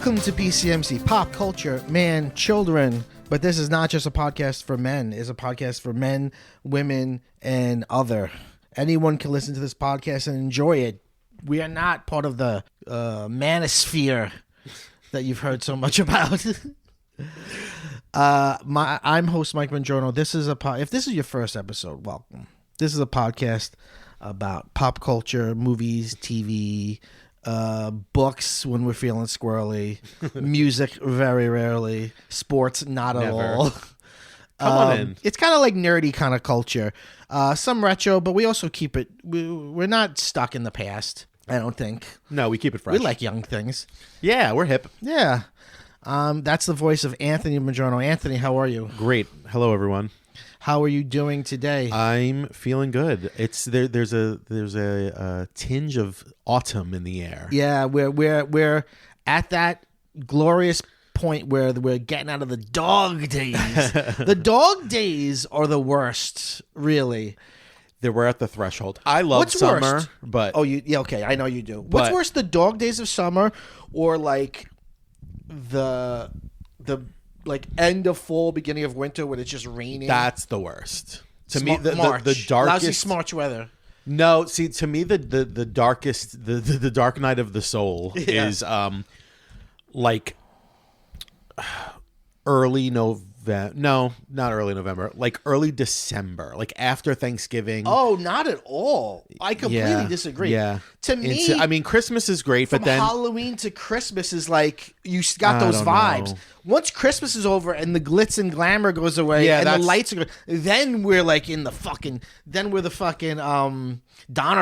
Welcome to PCMC, Pop Culture, Man, Children. But this is not just a podcast for men. It's a podcast for men, women, and other. Anyone can listen to this podcast and enjoy it. We are not part of the manosphere that you've heard so much about. I'm host Mike Mangiorno. This is if this is your first episode, welcome. This is a podcast about pop culture, movies, TV, books when we're feeling squirrely, music very rarely, sports not at all. Come on in. It's kind of like nerdy kind of culture. Some retro, but we also keep it. We're not stuck in the past, I don't think. No, we keep it fresh. We like young things. Yeah, we're hip. Yeah. That's the voice of Anthony Mangiorno. Anthony, how are you? Great. Hello, everyone. How are you doing today? I'm feeling good. It's there's a tinge of autumn in the air. Yeah, we're at that glorious point where we're getting out of the dog days. The dog days are the worst, really. We're at the threshold. I love What's summer, worst? but yeah, okay, I know you do. What's worse, the dog days of summer, or like the like end of fall, beginning of winter when it's just raining? that's the worst. To me, the March. darkest Lousy March weather. No, see, to me, the darkest, the dark night of the soul is like early November. No, not early November. Like early December, like after Thanksgiving. Oh, not at all. I completely disagree. Yeah. To me, I mean, Christmas is great, from but then Halloween to Christmas is like you got I those don't vibes. know. Once Christmas is over and the glitz and glamour goes away and the lights are then we're like in the fucking Donner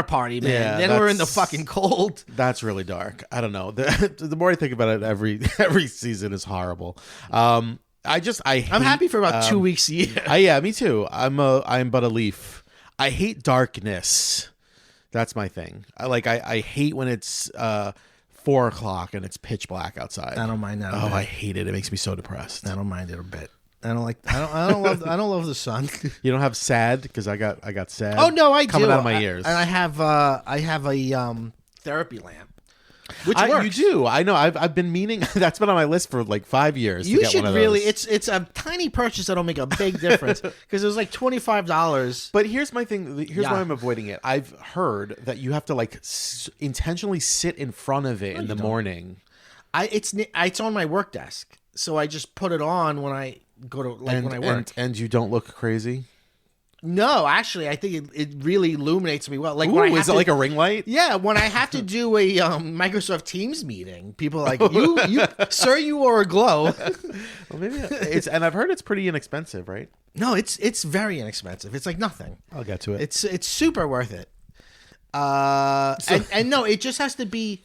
Party, man. Yeah, then we're in the fucking cold. that's really dark. I don't know. The more I think about it, every season is horrible. I'm happy for about 2 weeks a year. Yeah, me too. I'm but a leaf. I hate darkness. That's my thing. I hate when it's 4 o'clock and it's pitch black outside. I don't mind that. I hate it. It makes me so depressed. I don't mind it a bit. I don't love the sun. You don't have sad because I got sad. Oh no, I coming do. out of my ears. And I have a therapy lamp. Which works. You do. I know. I've been meaning. That's been on my list for like 5 years. You to get should one of really. those. It's a tiny purchase that'll make a big difference because it was like $25. But here's my thing. Here's why I'm avoiding it. I've heard that you have to like intentionally sit in front of it in the morning. It's on my work desk, so I just put it on when I go to when I work. And you don't look crazy. No, actually, I think it really illuminates me well. Like Ooh, when I is it like a ring light? Yeah, when I have to do a Microsoft Teams meeting, people are like, you, sir, you are aglow. Well, maybe it's, and I've heard it's pretty inexpensive, right? No, it's very inexpensive. It's like nothing. I'll get to it. It's super worth it. And no, it just has to be.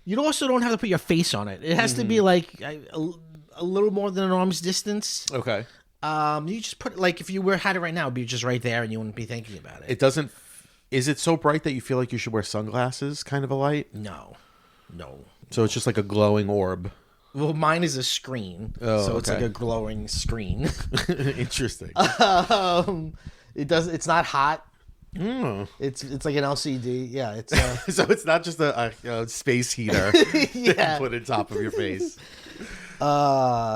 You also don't have to put your face on it. It has to be like a little more than an arm's distance. Okay. You just put like if you had it right now, it'd be just right there, and you wouldn't be thinking about it. It doesn't. Is it so bright that you feel like you should wear sunglasses? Kind of a light. No. So it's just like a glowing orb. Well, mine is a screen, so it's like a glowing screen. Interesting. It's not hot. Mm. It's like an LCD. Yeah, it's so it's not just a space heater that you put on top of your face.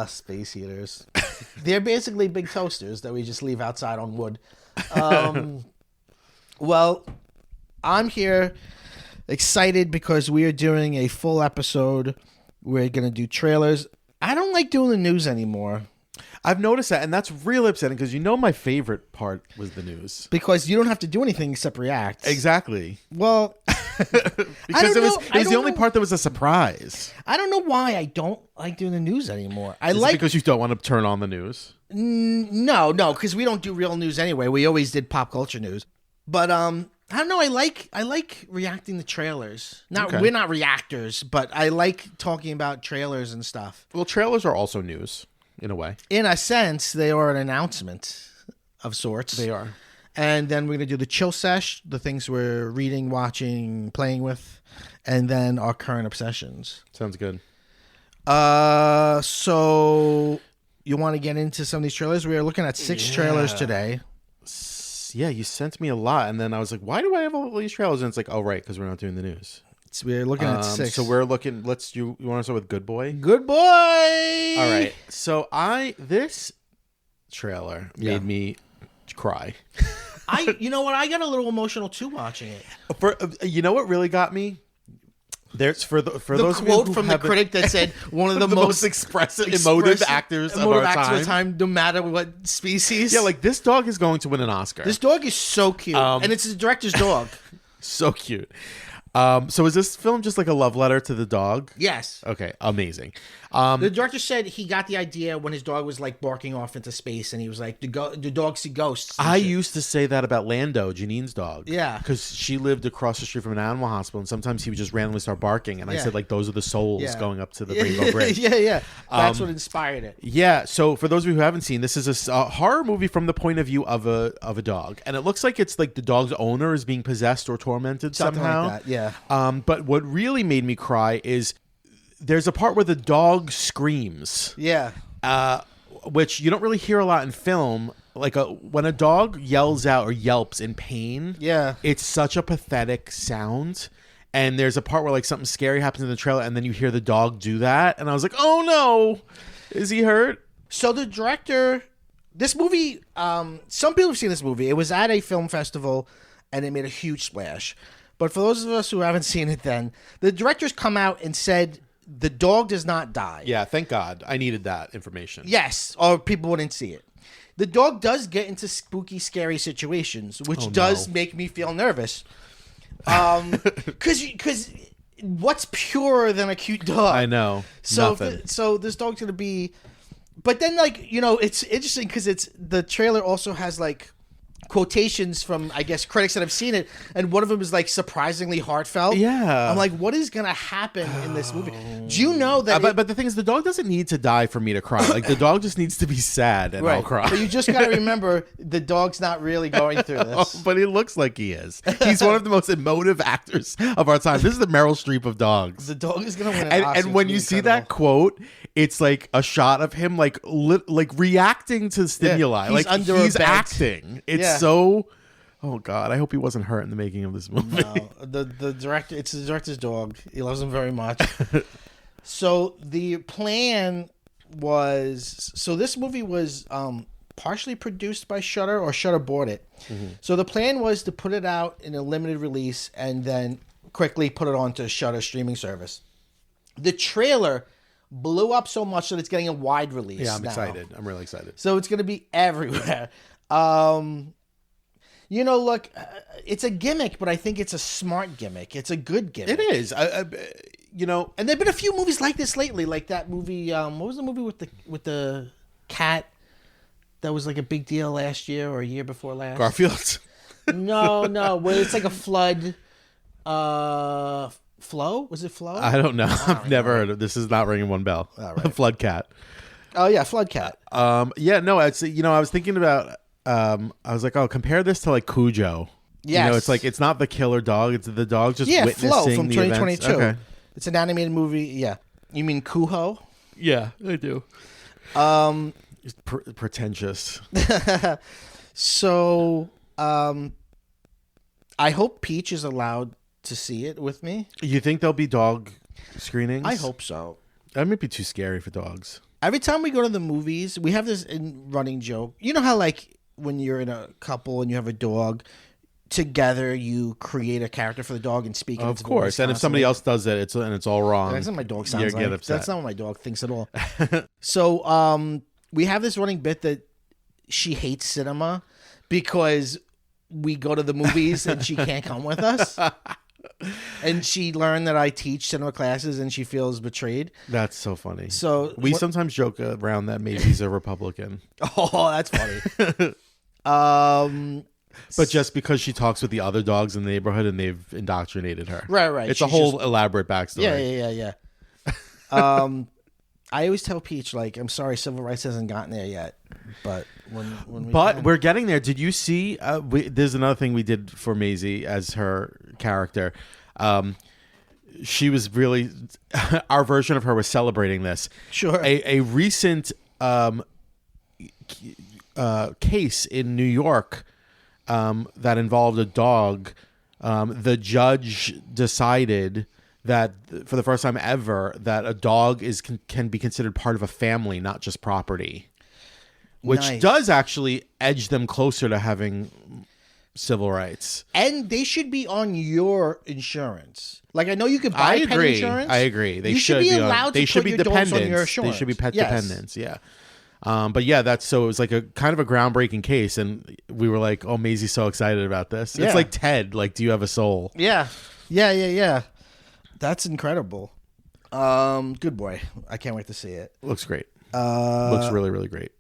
Space heaters. They're basically big toasters that we just leave outside on wood. Well, I'm here excited because we are doing a full episode. We're going to do trailers. I don't like doing the news anymore. I've noticed that, and that's really upsetting because my favorite part was the news. Because you don't have to do anything except react. Exactly. Well, because it was the only part that was a surprise. I don't know why I don't like doing the news anymore. Is it because you don't want to turn on the news? No, because we don't do real news anyway. We always did pop culture news. But I don't know. I like reacting to trailers. We're not reactors, but I like talking about trailers and stuff. Well, trailers are also news. In a way. In a sense, they are an announcement of sorts. They are. And then we're going to do the chill sesh, the things we're reading, watching, playing with, and then our current obsessions. Sounds good. So you want to get into some of these trailers? We are looking at 6 trailers today. Yeah, you sent me a lot, and then I was like, why do I have all these trailers? And it's like, oh, right, because we're not doing the news. We're looking at 6. So we're looking. You want to start with Good Boy? Good Boy. All right. So this trailer made me cry. You know what? I got a little emotional too watching it. You know what really got me? There's for those quote who from the critic that said one of the, most emotive actors of our time. no matter what species. Yeah, like this dog is going to win an Oscar. This dog is so cute, and it's the director's dog. So cute. So is this film just like a love letter to the dog? Yes. Okay, amazing. The director said he got the idea when his dog was like barking off into space, and he was like, "The dog see ghosts." I used to say that about Lando, Janine's dog. Yeah, because she lived across the street from an animal hospital, and sometimes he would just randomly start barking, and I said like those are the souls going up to the Rainbow Bridge. Yeah. That's what inspired it. Yeah. So for those of you who haven't seen, this is a horror movie from the point of view of a dog, and it looks like it's like the dog's owner is being possessed or tormented somehow. Like that. Yeah. But what really made me cry is there's a part where the dog screams. Yeah. Which you don't really hear a lot in film. Like when a dog yells out or yelps in pain. Yeah. It's such a pathetic sound. And there's a part where like something scary happens in the trailer, and then you hear the dog do that, and I was like, "Oh no, is he hurt?" So the director, this movie, some people have seen this movie. It was at a film festival, and it made a huge splash. But for those of us who haven't seen it, then the directors come out and said the dog does not die. Yeah, thank God. I needed that information. Yes, or people wouldn't see it. The dog does get into spooky, scary situations, which does make me feel nervous. Because what's purer than a cute dog? I know. So this dog's gonna be, but then it's interesting because the trailer also has like quotations from, I guess, critics that have seen it, and one of them is like surprisingly heartfelt. Yeah, I'm like, what is gonna happen in this movie? Do you know that? But the thing is, the dog doesn't need to die for me to cry. Like the dog just needs to be sad, and I'll cry. But you just gotta remember, the dog's not really going through this. But he looks like he is. He's one of the most emotive actors of our time. This is the Meryl Streep of dogs. The dog is gonna win an Oscar. And when you see that quote, it's like a shot of him like reacting to stimuli. He's like he's acting. It's so. Oh God! I hope he wasn't hurt in the making of this movie. No, the director. It's the director's dog. He loves him very much. So the plan was. So this movie was partially produced by Shudder, or Shudder bought it. Mm-hmm. So the plan was to put it out in a limited release and then quickly put it onto Shudder streaming service. The trailer blew up so much that it's getting a wide release. Yeah, I'm excited. I'm really excited. So it's going to be everywhere. Look, it's a gimmick, but I think it's a smart gimmick. It's a good gimmick. It is. And there've been a few movies like this lately, like that movie. What was the movie with the cat that was like a big deal last year or a year before last? Garfield. No, where it's like a flood. Flow? Was it Flow? I don't know. I've never heard of this. Is not ringing one bell. All right. Flood Cat. Oh yeah, Flood Cat. I was thinking about. I was like, compare this to like Cujo. Yes. It's like it's not the killer dog; it's the dog just witnessing Flow from the 2022. events. Okay. It's an animated movie. Yeah, you mean Kuho? Yeah, I do. It's pretentious. So, I hope Peach is allowed to see it with me. You think there'll be dog screenings? I hope so. That might be too scary for dogs. Every time we go to the movies, we have this running joke. You know how like when you're in a couple and you have a dog, together you create a character for the dog and speak. Of course, and if somebody else does it, it's all wrong. That's not what my dog sounds like. That's not what my dog thinks at all. So we have this running bit that she hates cinema because we go to the movies and she can't come with us. And she learned that I teach cinema classes and she feels betrayed. That's so funny. So we sometimes joke around that maybe he's a Republican. Oh, that's funny. But just because she talks with the other dogs in the neighborhood and they've indoctrinated her. Right. It's a whole elaborate backstory. Yeah. I always tell Peach, like, I'm sorry, civil rights hasn't gotten there yet. But we're getting there. Did you see? There's another thing we did for Maisie as her character. She was really our version of her was celebrating this. Sure. A recent case in New York that involved a dog. The judge decided that for the first time ever, that a dog can be considered part of a family, not just property, which Nice. does actually edge them closer to having civil rights. And they should be on your insurance. Like, I know you could buy pet insurance. I agree. They you should be allowed they to should put be your dependents. dogs on your insurance. They should be pet Yes. dependents. Yeah. But yeah, it was like a kind of a groundbreaking case, and we were like, "Oh, Maisie's so excited about this." Yeah. It's like Ted. Like, do you have a soul? Yeah. Yeah. That's incredible. Good boy. I can't wait to see it. Looks great. Looks really, really great.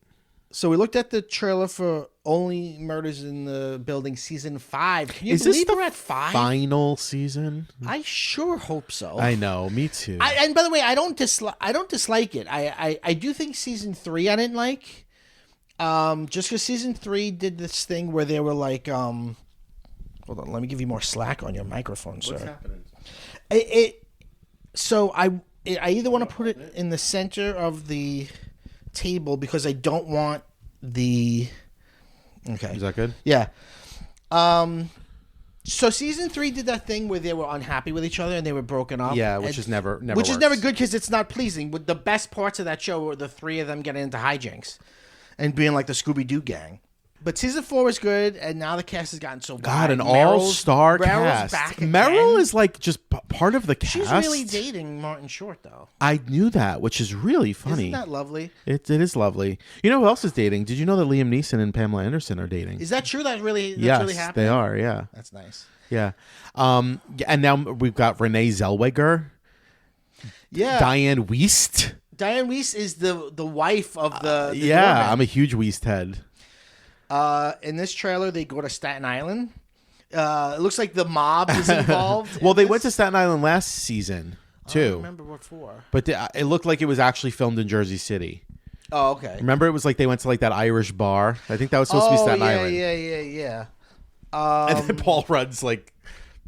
So we looked at the trailer for Only Murders in the Building season 5. Can you Is this believe the we're at 5? final season? I sure hope so. I know. Me too. And by the way, I don't dislike it. I do think season 3 I didn't like. Just because season 3 did this thing where they were like, hold on, let me give you more slack on your microphone, sir. What's happening? So I either want to put it in the center of the table because I don't want the. Okay. Is that good? Yeah. So season 3 did that thing where they were unhappy with each other and they were broken up. Yeah, which is never which works. is never good because it's not pleasing. With the best parts of that show were the 3 of them getting into hijinks and being like the Scooby-Doo gang. But season 4 was good, and now the cast has gotten so God, wide. an all-star Meryl's cast. back Meryl again. is like just part of the cast. She's really dating Martin Short, though. I knew that, which is really funny. Isn't that lovely? It is lovely. You know who else is dating? Did you know that Liam Neeson and Pamela Anderson are dating? Is that true? That's really yes, happening? they are. Yeah, That's nice. yeah. And now we've got Renee Zellweger, Yeah. Diane Wiest. Diane Weiss is the wife of the Yeah, doorman. I'm a huge Wiest head. In this trailer, they go to Staten Island. It looks like the mob is involved. Well, in they this. went to Staten Island last season I don't too, remember what for. but it looked like it was actually filmed in Jersey City. Oh, okay. Remember, it was like they went to like that Irish bar. I think that was supposed to be Staten Island. Yeah. And then Paul Rudd's like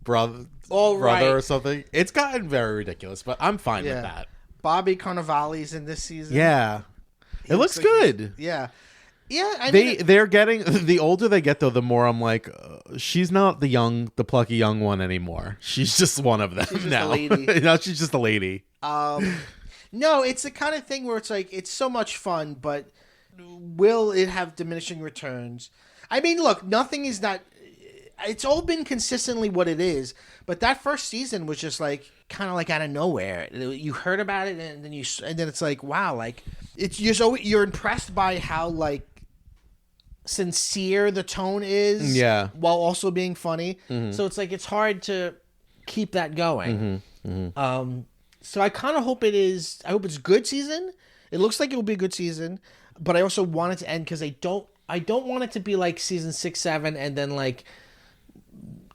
brother right. or something. It's gotten very ridiculous, but I'm fine Yeah. with that. Bobby Cannavale's in this season. Yeah, it looks like he's- good. Yeah. Yeah, I mean, They're getting the older they get though, the more I'm like, she's not the plucky young one anymore. She's just one of them just now. a lady. Now she's just a lady. no, it's the kind of thing where it's like it's so much fun, but will it have diminishing returns? I mean, look, nothing is not. It's all been consistently what it is, but that first season was just like kind of like out of nowhere. You heard about it, and then it's like, wow, like you're impressed by how like sincere the tone is, Yeah. while also being funny. So it's like it's hard to keep that going. So I kind of hope it is. I hope it's a good season. It looks like it will be a good season, but I also want it to end because I don't want it to be like season 6, 7, and then like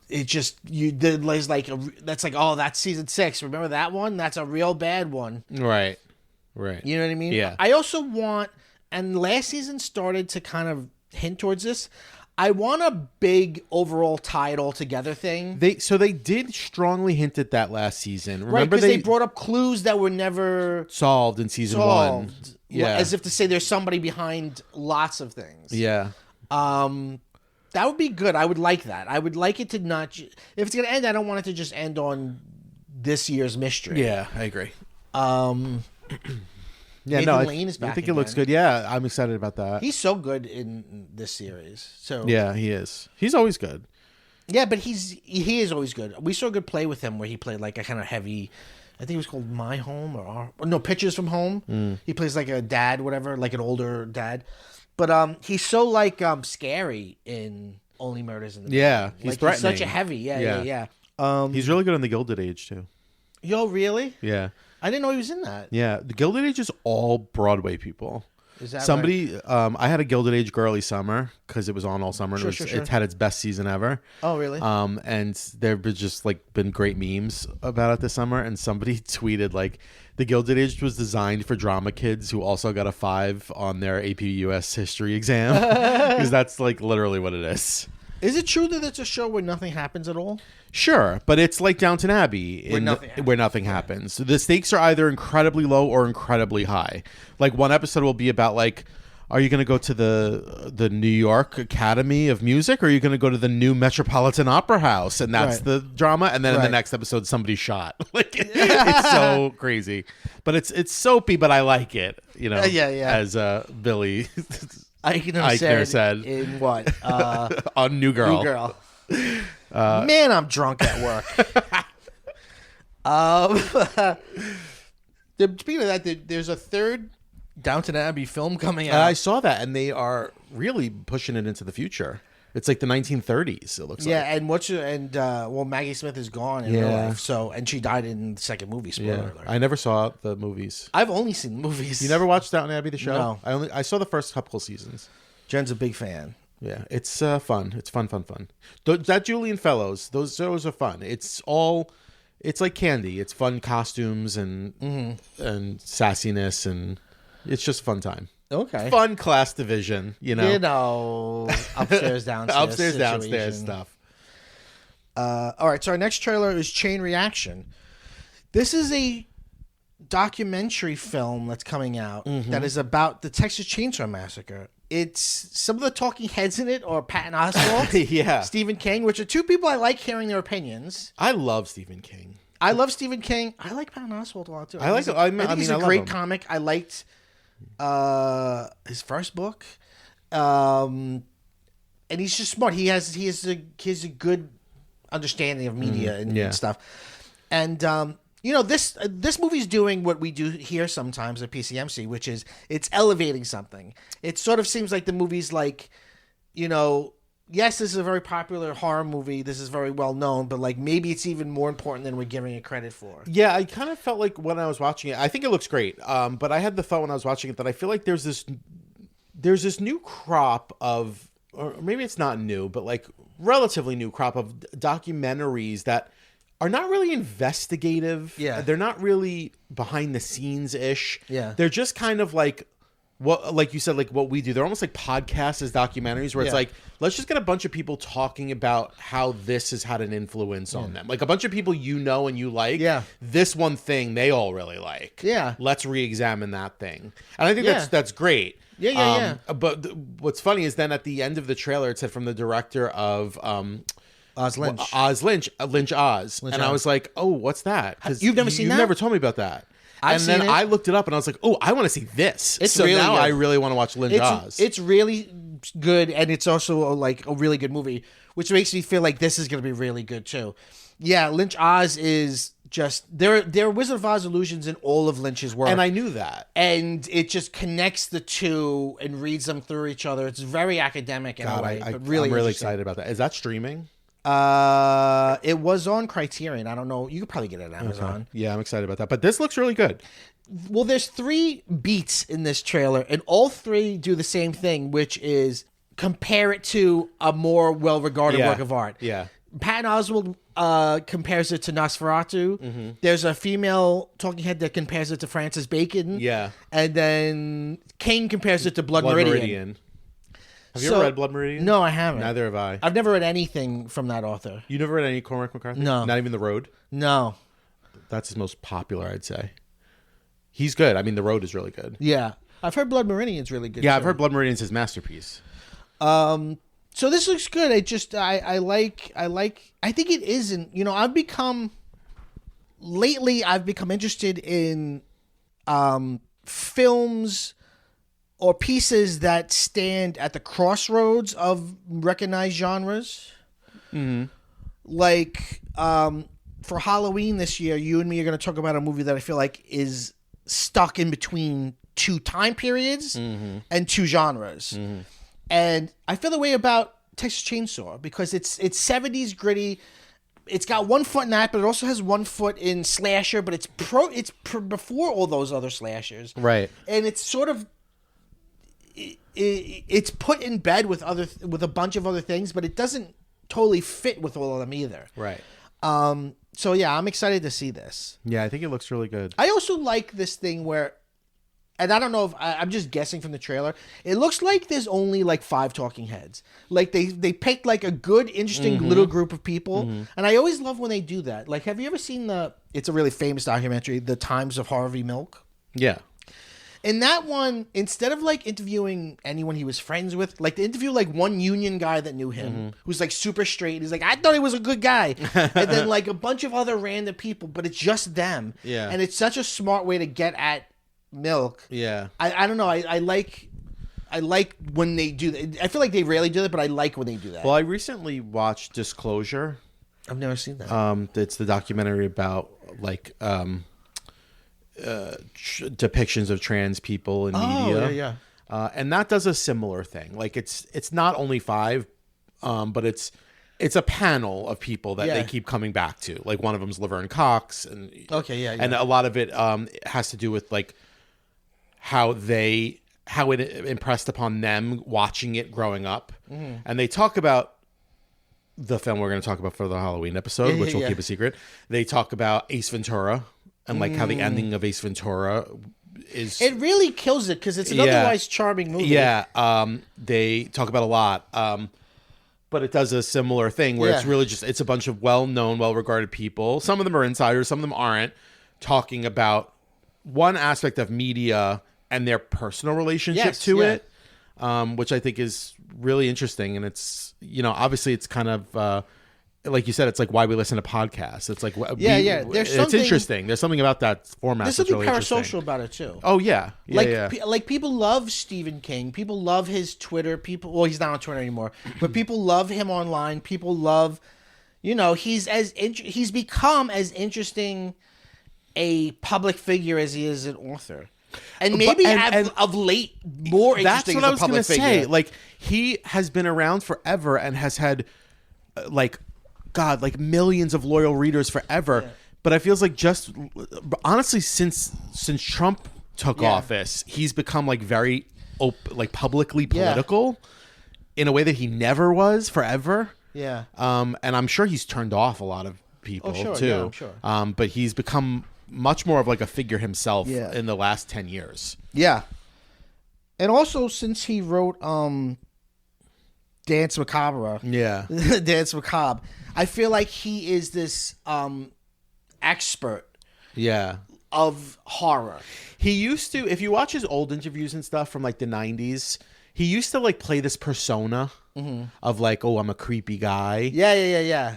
it just there's like that's like, oh, that's season 6. Remember that one? That's a real bad one. Right. You know what I mean? Yeah. I also want, and last season started to kind of hint towards this. I want a big overall tie it all together thing. They did strongly hint at that last season. Right, Remember because they brought up clues that were never solved in season 1. solved. Yeah. As if to say there's somebody behind lots of things. Yeah. That would be good. I would like that. I would like it to not... if it's going to end, I don't want it to just end on this year's mystery. Yeah, I agree. Yeah, Nathan no, Lane is I back think it looks again. good. Yeah, I'm excited about that. He's so good in this series. So Yeah, he is. He's always good. Yeah, but he is always good. We saw a good play with him where he played like a kind of heavy... I think it was called My Home or no, Pictures from Home. He plays like a dad, whatever, like an older dad. But he's so like scary in Only Murders in the Yeah, Building. he's Like, he's such a threatening. heavy. Yeah. He's really good on the Gilded Age too. Yo, really? Yeah. I didn't know he was in that. Yeah, the Gilded Age is all Broadway people. Is that Somebody, I had a Gilded Age girly summer because it was on all summer. Sure, and sure. It's had its best season ever. Oh, really? And there've been just like been great memes about it this summer. And somebody tweeted like the Gilded Age was designed for drama kids who also got a 5 on their AP US history exam because that's like literally what it is. Is it true that it's a show where nothing happens at all? Sure, but it's like Downton Abbey where nothing happens. The stakes are either incredibly low or incredibly high. Like one episode will be about like are you going to go to the New York Academy of Music, or are you going to go to the new Metropolitan Opera House? And that's the drama. And then in the next episode, somebody's shot. Like it's so crazy, but it's soapy, but I like it. You know, as Billy Eichner said in what on New Girl. New Girl. Man, I'm drunk at work. Speaking of that, there's a third Downton Abbey film coming out. I saw that, and they are really pushing it into the future. It's like the 1930s. It looks like. Yeah, and Maggie Smith is gone in real life. So, and she died in the second movie. Spoiler alert. I never saw the movies. I've only seen the movies. You never watched Downton Abbey, the show? No. I saw the first couple seasons. Jen's a big fan. Yeah, it's fun. It's fun. That Julian Fellows, those shows are fun. It's like candy. It's fun costumes and sassiness, and it's just a fun time. Okay. Fun class division, you know. Upstairs, downstairs. Upstairs, downstairs stuff. All right, so our next trailer is Chain Reaction. This is a documentary film that's coming out that is about the Texas Chainsaw Massacre. It's some of the talking heads in it are Patton Oswalt, Stephen King, which are two people I like hearing their opinions. I love Stephen King. I love Stephen King. I like Patton Oswalt a lot too. I think he's a great comic. I liked his first book, and he's just smart. He has a good understanding of media and stuff. And this movie's doing what we do here sometimes at PCMC, which is it's elevating something. It sort of seems like the movie's like, yes, this is a very popular horror movie. This is very well known, but like maybe it's even more important than we're giving it credit for. Yeah, I kind of felt like when I was watching it, I think it looks great. But I had the thought when I was watching it that I feel like there's this new crop of, or maybe it's not new, but like relatively new crop of documentaries that are not really investigative. Yeah. They're not really behind the scenes ish. Yeah. They're just kind of like what, like you said, like what we do. They're almost like podcasts as documentaries where it's like, let's just get a bunch of people talking about how this has had an influence on them. Like a bunch of people and you like. Yeah. This one thing they all really like. Yeah. Let's re-examine that thing. And I think that's great. Yeah. But what's funny is then at the end of the trailer, it said from the director of Lynch Oz. And I was like, oh, what's that? Because You've never seen that? You never told me about that. I've seen it. I looked it up and I was like, oh, I want to see this. It's so really now good. I really want to watch Lynch Oz. It's really good, and it's also like a really good movie, which makes me feel like this is going to be really good too. Yeah, Lynch Oz is just there are Wizard of Oz allusions in all of Lynch's work, and I knew that, and it just connects the two and reads them through each other. It's very academic in a way, but really, I'm really excited about that. Is that streaming? It was on Criterion. I don't know. You could probably get it on Amazon. Okay. Yeah, I'm excited about that. But this looks really good. Well, there's 3 beats in this trailer, and all 3 do the same thing, which is compare it to a more well-regarded work of art. Yeah. Patton Oswalt compares it to Nosferatu. Mm-hmm. There's a female talking head that compares it to Francis Bacon. Yeah. And then King compares it to Blood Meridian. Have you ever read Blood Meridian? No, I haven't. Neither have I. I've never read anything from that author. You never read any Cormac McCarthy? No. Not even The Road? No. That's his most popular, I'd say. He's good. I mean, The Road is really good. Yeah. I've heard Blood Meridian's really good. Yeah, too. I've heard Blood Meridian's his masterpiece. So this looks good. I think it isn't, I've become interested in films or pieces that stand at the crossroads of recognized genres. Mm-hmm. Like, for Halloween this year, you and me are going to talk about a movie that I feel like is stuck in between 2 time periods and 2 genres. Mm-hmm. And I feel the way about Texas Chainsaw because it's 70s gritty. It's got 1 foot in that, but it also has 1 foot in slasher. But it's before all those other slashers, right? And it's sort of it's put in bed with a bunch of other things, but it doesn't totally fit with all of them either, right? So yeah, I'm excited to see this. Yeah, I think it looks really good. I also like this thing where. And I don't know if I'm just guessing from the trailer. It looks like there's only like 5 talking heads. Like they picked like a good, interesting little group of people. Mm-hmm. And I always love when they do that. Like, have you ever seen it's a really famous documentary, The Times of Harvey Milk? Yeah. In that one, instead of like interviewing anyone he was friends with, like they interview like one union guy that knew him, who's like super straight. He's like, I thought he was a good guy, and then like a bunch of other random people, but it's just them. Yeah. And it's such a smart way to get at Milk. Yeah. I don't know. I like when they do that. I feel like they rarely do that, but I like when they do that. Well, I recently watched Disclosure. I've never seen that. It's the documentary about like depictions of trans people in media. Yeah. And that does a similar thing. Like it's not only 5, but it's a panel of people that they keep coming back to. Like one of them's Laverne Cox, and and a lot of it has to do with like how it impressed upon them watching it growing up. And they talk about the film we're going to talk about for the Halloween episode, which we'll keep a secret. They talk about Ace Ventura and like how the ending of Ace Ventura is. It really kills it because it's an otherwise charming movie. Yeah. They talk about a lot. But it does a similar thing where it's really just, it's a bunch of well-known, well-regarded people. Some of them are insiders, some of them aren't, talking about one aspect of media and their personal relationship to it, which I think is really interesting. And it's, obviously it's kind of, like you said, it's like why we listen to podcasts. It's like, it's interesting. There's something about that format. There's something really parasocial about it too. Oh yeah. Like people love Stephen King. People love his Twitter. Well, he's not on Twitter anymore, but people love him online. People love, he's become as interesting a public figure as he is an author. And maybe of late more interesting as a public figure. Say. Like he has been around forever and has had like millions of loyal readers forever. Yeah. But it feels like just honestly since Trump took office, he's become like very publicly political in a way that he never was forever. Yeah. And I'm sure he's turned off a lot of people too. Yeah, I'm sure. But he's become much more of like a figure himself in the last 10 years. Yeah. And also since he wrote Dance Macabre. Yeah. Dance Macabre. I feel like he is this expert of horror. He used to, if you watch his old interviews and stuff from like the 90s, he used to like play this persona of like, oh, I'm a creepy guy. Yeah.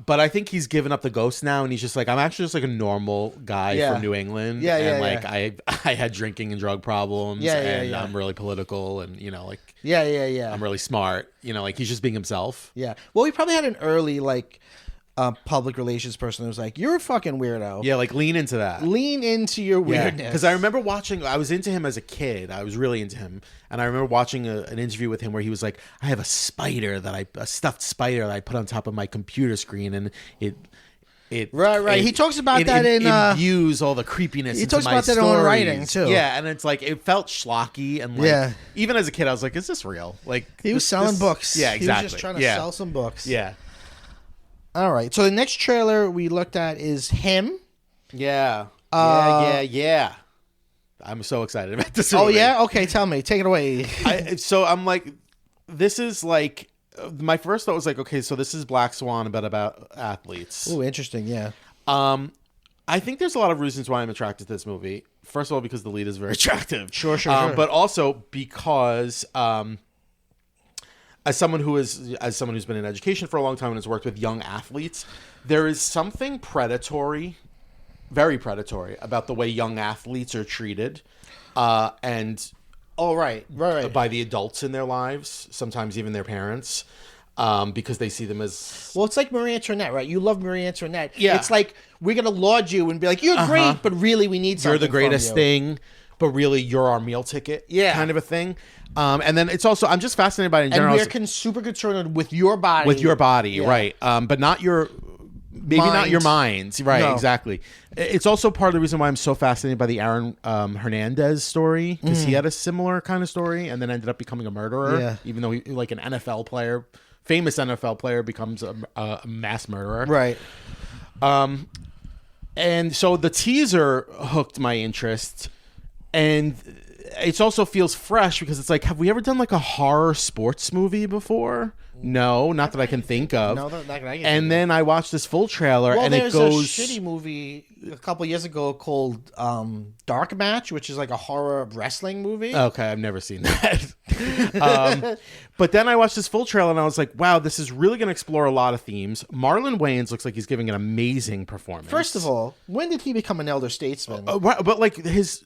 But I think he's given up the ghost now, and he's just like, I'm actually just like a normal guy from New England. I had drinking and drug problems. I'm really political, and I'm really smart. Like he's just being himself. Yeah. Well, he probably had an early like public relations person who was like, you're a fucking weirdo. Yeah, like lean into that. Lean into your weirdness. Because I remember I was into him as a kid. I was really into him. And I remember watching an interview with him where he was like, I have a stuffed spider that I put on top of my computer screen, and it Right. He talks about that in imbues all the creepiness. He talks about that in writing too. Yeah, and it's like it felt schlocky, and like even as a kid, I was like, "Is this real?" Like he was selling books. Yeah, exactly. He was just trying to sell some books. Yeah. All right. So the next trailer we looked at is him. Yeah. Yeah. I'm so excited about this movie. Oh yeah. Okay, tell me. Take it away. So I'm like, this is like. My first thought was like, okay, so this is Black Swan about athletes. Oh, interesting, yeah. I think there's a lot of reasons why I'm attracted to this movie. First of all, because the lead is very attractive. Sure. But also because as someone who's been in education for a long time and has worked with young athletes, there is something predatory, very predatory, about the way young athletes are treated, and. Oh, right. By the adults in their lives, sometimes even their parents, because they see them as... Well, it's like Marie Antoinette, right? You love Marie Antoinette. Yeah. It's like, we're going to laud you and be like, you're great, but really we need something. You're the greatest thing, but really you're our meal ticket, kind of a thing. And then it's also, I'm just fascinated by it in general. And we're super concerned with your body. With your body, right. But not your... Maybe not your minds. Right, no. Exactly. It's also part of the reason why I'm so fascinated by the Aaron Hernandez story, because he had a similar kind of story and then ended up becoming a murderer, even though he, like an NFL player, famous NFL player, becomes a mass murderer. Right. And so the teaser hooked my interest, and it also feels fresh because it's like, have we ever done like a horror sports movie before? No, not that I can think of. No, not that I can think And of. then I watched this full trailer, Well, and it there's goes. a shitty movie a couple years ago called Dark Match, which is like a horror wrestling movie. Okay, I've never seen that. But then I watched this full trailer, and I was like, "Wow, this is really going to explore a lot of themes." Marlon Wayans looks like he's giving an amazing performance. First of all, when did he become an elder statesman? But like his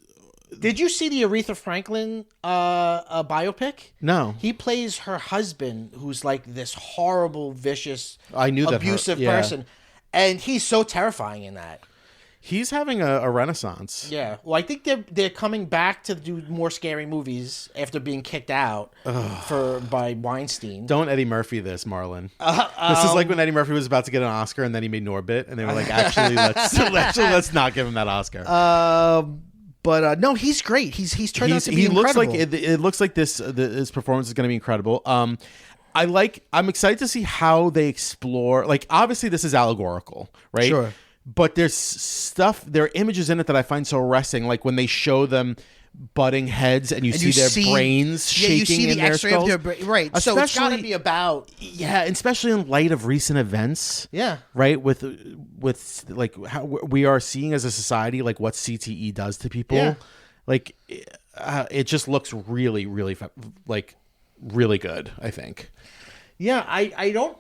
Did you see the Aretha Franklin biopic? no, He plays her husband, who's like this horrible, vicious, I knew that abusive yeah. person, and he's so terrifying in that. He's having a renaissance. Yeah, well, I think they're coming back to do more scary movies after being kicked out by Weinstein. Don't Eddie Murphy this, Marlon. This is like when Eddie Murphy was about to get an Oscar, and then he made Norbit, and they were like, "Actually, let's not give him that Oscar." But no, he's great. He's turned out to be he looks incredible. like it looks like his performance is going to be incredible. I'm excited to see how they explore. Like, obviously, this is allegorical, right? Sure. But there are images in it that I find so arresting. Like when they show them butting heads, and you see their brains shaking you see in the their X-ray skulls. of their brain, right? So it's got to be about especially in light of recent events. Yeah. Right. With like how we are seeing as a society, like what CTE does to people. Yeah. Like it just looks really, really really good, I think. Yeah, I don't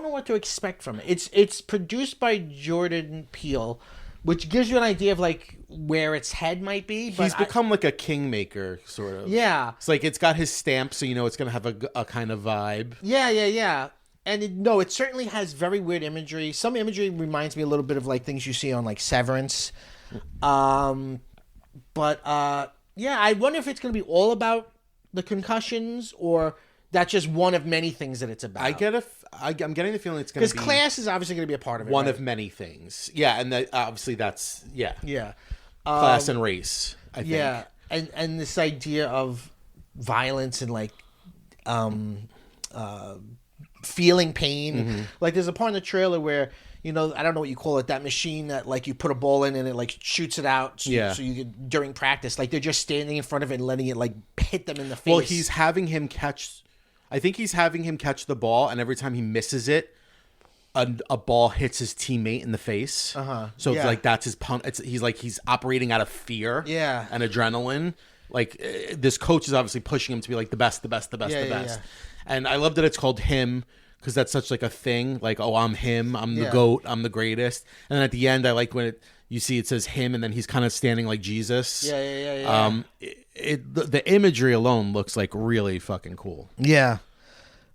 know what to expect from it. It's produced by Jordan Peele, which gives you an idea of like where its head might be. But He's become like a kingmaker, sort of. Yeah. It's like it's got his stamp, so you know it's gonna have a kind of vibe. Yeah. And it certainly has very weird imagery. Some imagery reminds me a little bit of like things you see on like Severance. Yeah, I wonder if it's going to be all about the concussions or that's just one of many things that it's about. I'm getting the feeling it's going to be... Because class is obviously going to be a part of it. One right? of many things. Yeah, and obviously that's... Yeah. Yeah. Class and race, I think. Yeah, and this idea of violence and like feeling pain. Mm-hmm. Like there's a part in the trailer where, you know, I don't know what you call it, that machine that like you put a ball in and it like shoots it out. So, Yeah. So you could, during practice, like they're just standing in front of it and letting it like hit them in the face. Well, he's having him catch... I think he's having him catch the ball, and every time he misses it, a ball hits his teammate in the face. Uh-huh. So it's Yeah. like that's his pun. He's operating out of fear. Yeah. And adrenaline. Like this coach is obviously pushing him to be like the best. Yeah. And I love that it's called him because that's such like a thing. Like, oh, I'm him. I'm the Yeah. GOAT. I'm the greatest. And then at the end, I like when you see it says him, and then he's kind of standing like Jesus. Yeah. The imagery alone looks like really fucking cool. Yeah.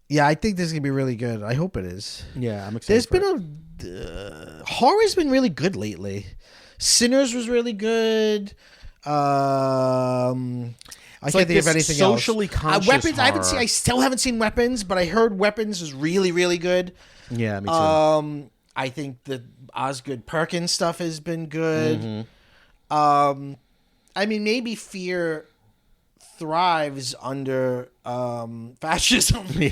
Yeah, I think this is going to be really good. I hope it is. Yeah, I'm excited. There's for been horror's been really good lately. Sinners was really good. I can't like think of this anything socially else. conscious Weapons. horror. I still haven't seen Weapons, but I heard Weapons is really, really good. Yeah, me too. I think the Osgood Perkins stuff has been good. Mm-hmm. I mean, maybe Fear thrives under fascism. Yeah.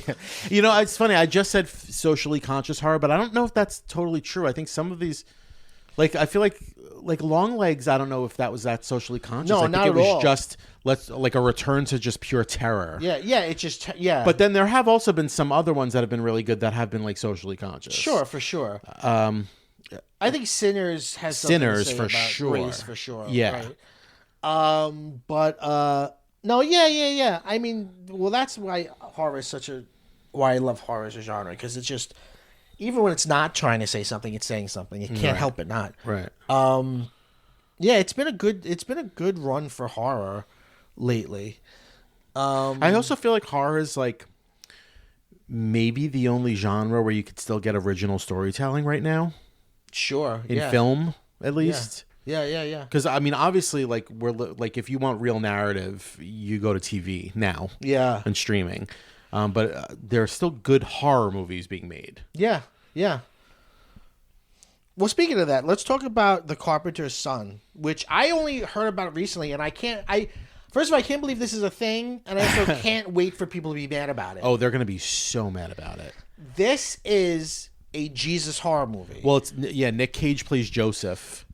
You know, it's funny. I just said socially conscious horror, but I don't know if that's totally true. I think some of these, like, I feel like Longlegs. I don't know if that was that socially conscious. No, I think not it at was all. just like a return to just pure terror. Yeah. It's just But then there have also been some other ones that have been really good that have been like socially conscious. Sure, for sure. I think Sinners has something Sinners to say for about sure. race for sure. Yeah. Right? No, yeah. I mean, well, that's why horror is why I love horror as a genre, because it's just, even when it's not trying to say something, it's saying something. You can't help it not. Right. Yeah, it's been a good run for horror lately. I also feel like horror is like maybe the only genre where you could still get original storytelling right now Sure. in film, at least. Yeah. Because I mean, obviously, like if you want real narrative, you go to TV now. Yeah. And streaming, but there are still good horror movies being made. Yeah. Well, speaking of that, let's talk about The Carpenter's Son, which I only heard about recently, and first of all, I can't believe this is a thing, and I also can't wait for people to be mad about it. Oh, they're gonna be so mad about it. This is a Jesus horror movie. Well, Nick Cage plays Joseph.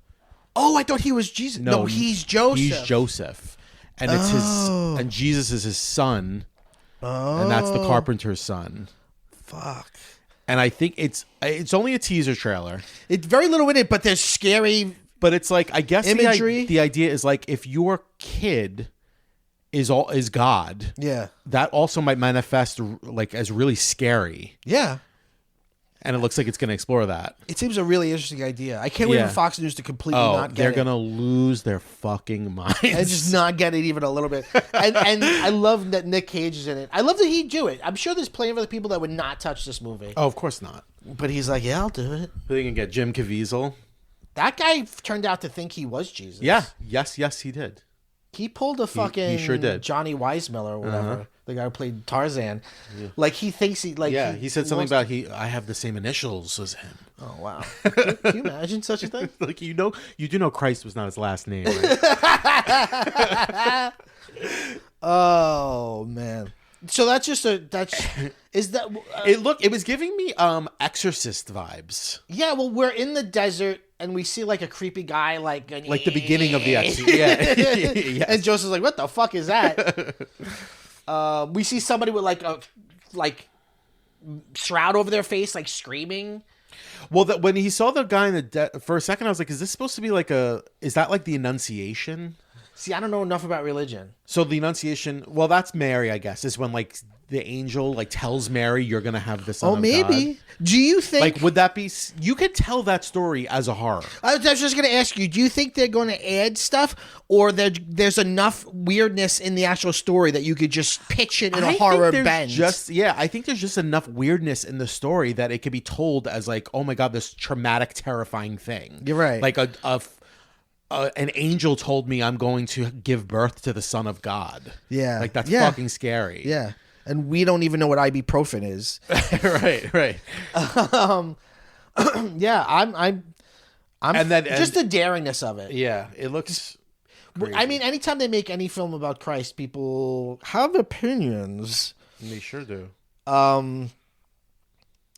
Oh, I thought he was Jesus. No, he's Joseph. He's Joseph, and it's his, and Jesus is his son, and that's the carpenter's son. Fuck. And I think it's only a teaser trailer. It's very little in it, but there's scary. But it's like, I guess imagery. The idea is like, if your kid is God, Yeah. that also might manifest like as really scary. Yeah. And it looks like it's going to explore that. It seems a really interesting idea. I can't wait for Fox News to completely not get they're it. Going to lose their fucking minds. And just not get it even a little bit. And I love that Nick Cage is in it. I love that he'd do it. I'm sure there's plenty of other people that would not touch this movie. Oh, of course not. But he's like, yeah, I'll do it. Who are you going to get? Jim Caviezel? That guy turned out to think he was Jesus. Yeah. Yes, he did. He pulled a fucking he sure did. Johnny Weissmuller or whatever. The guy who played Tarzan. Yeah. Like, he thinks he... like. Yeah, he said something about I have the same initials as him. Oh, wow. Can you imagine such a thing? Like, you do know Christ was not his last name, right? Oh, man. So that's just is that it was giving me Exorcist vibes. Yeah, well, we're in the desert and we see like a creepy guy like the beginning of the Exorcist. Yeah. Yes. And Joseph's like, what the fuck is that? We see somebody with like a shroud over their face, like screaming. Well, when he saw the guy in for a second, I was like, is this supposed to be is that like the Annunciation? See, I don't know enough about religion. So the Annunciation, well, that's Mary, I guess, is when like the angel like tells Mary you're gonna have the son of maybe. God. Do you think like would that be? You could tell that story as a horror. I was just going to ask you. Do you think they're going to add stuff, or there's enough weirdness in the actual story that you could just pitch it in a horror bend? I think there's just enough weirdness in the story that it could be told as like, oh my god, this traumatic, terrifying thing. You're right. Like an angel told me I'm going to give birth to the Son of God. Yeah. Like, that's fucking scary. Yeah. And we don't even know what ibuprofen is. Right. Yeah, I'm and just the daringness of it. Yeah, it looks crazy. I mean, anytime they make any film about Christ, people have opinions. They sure do. And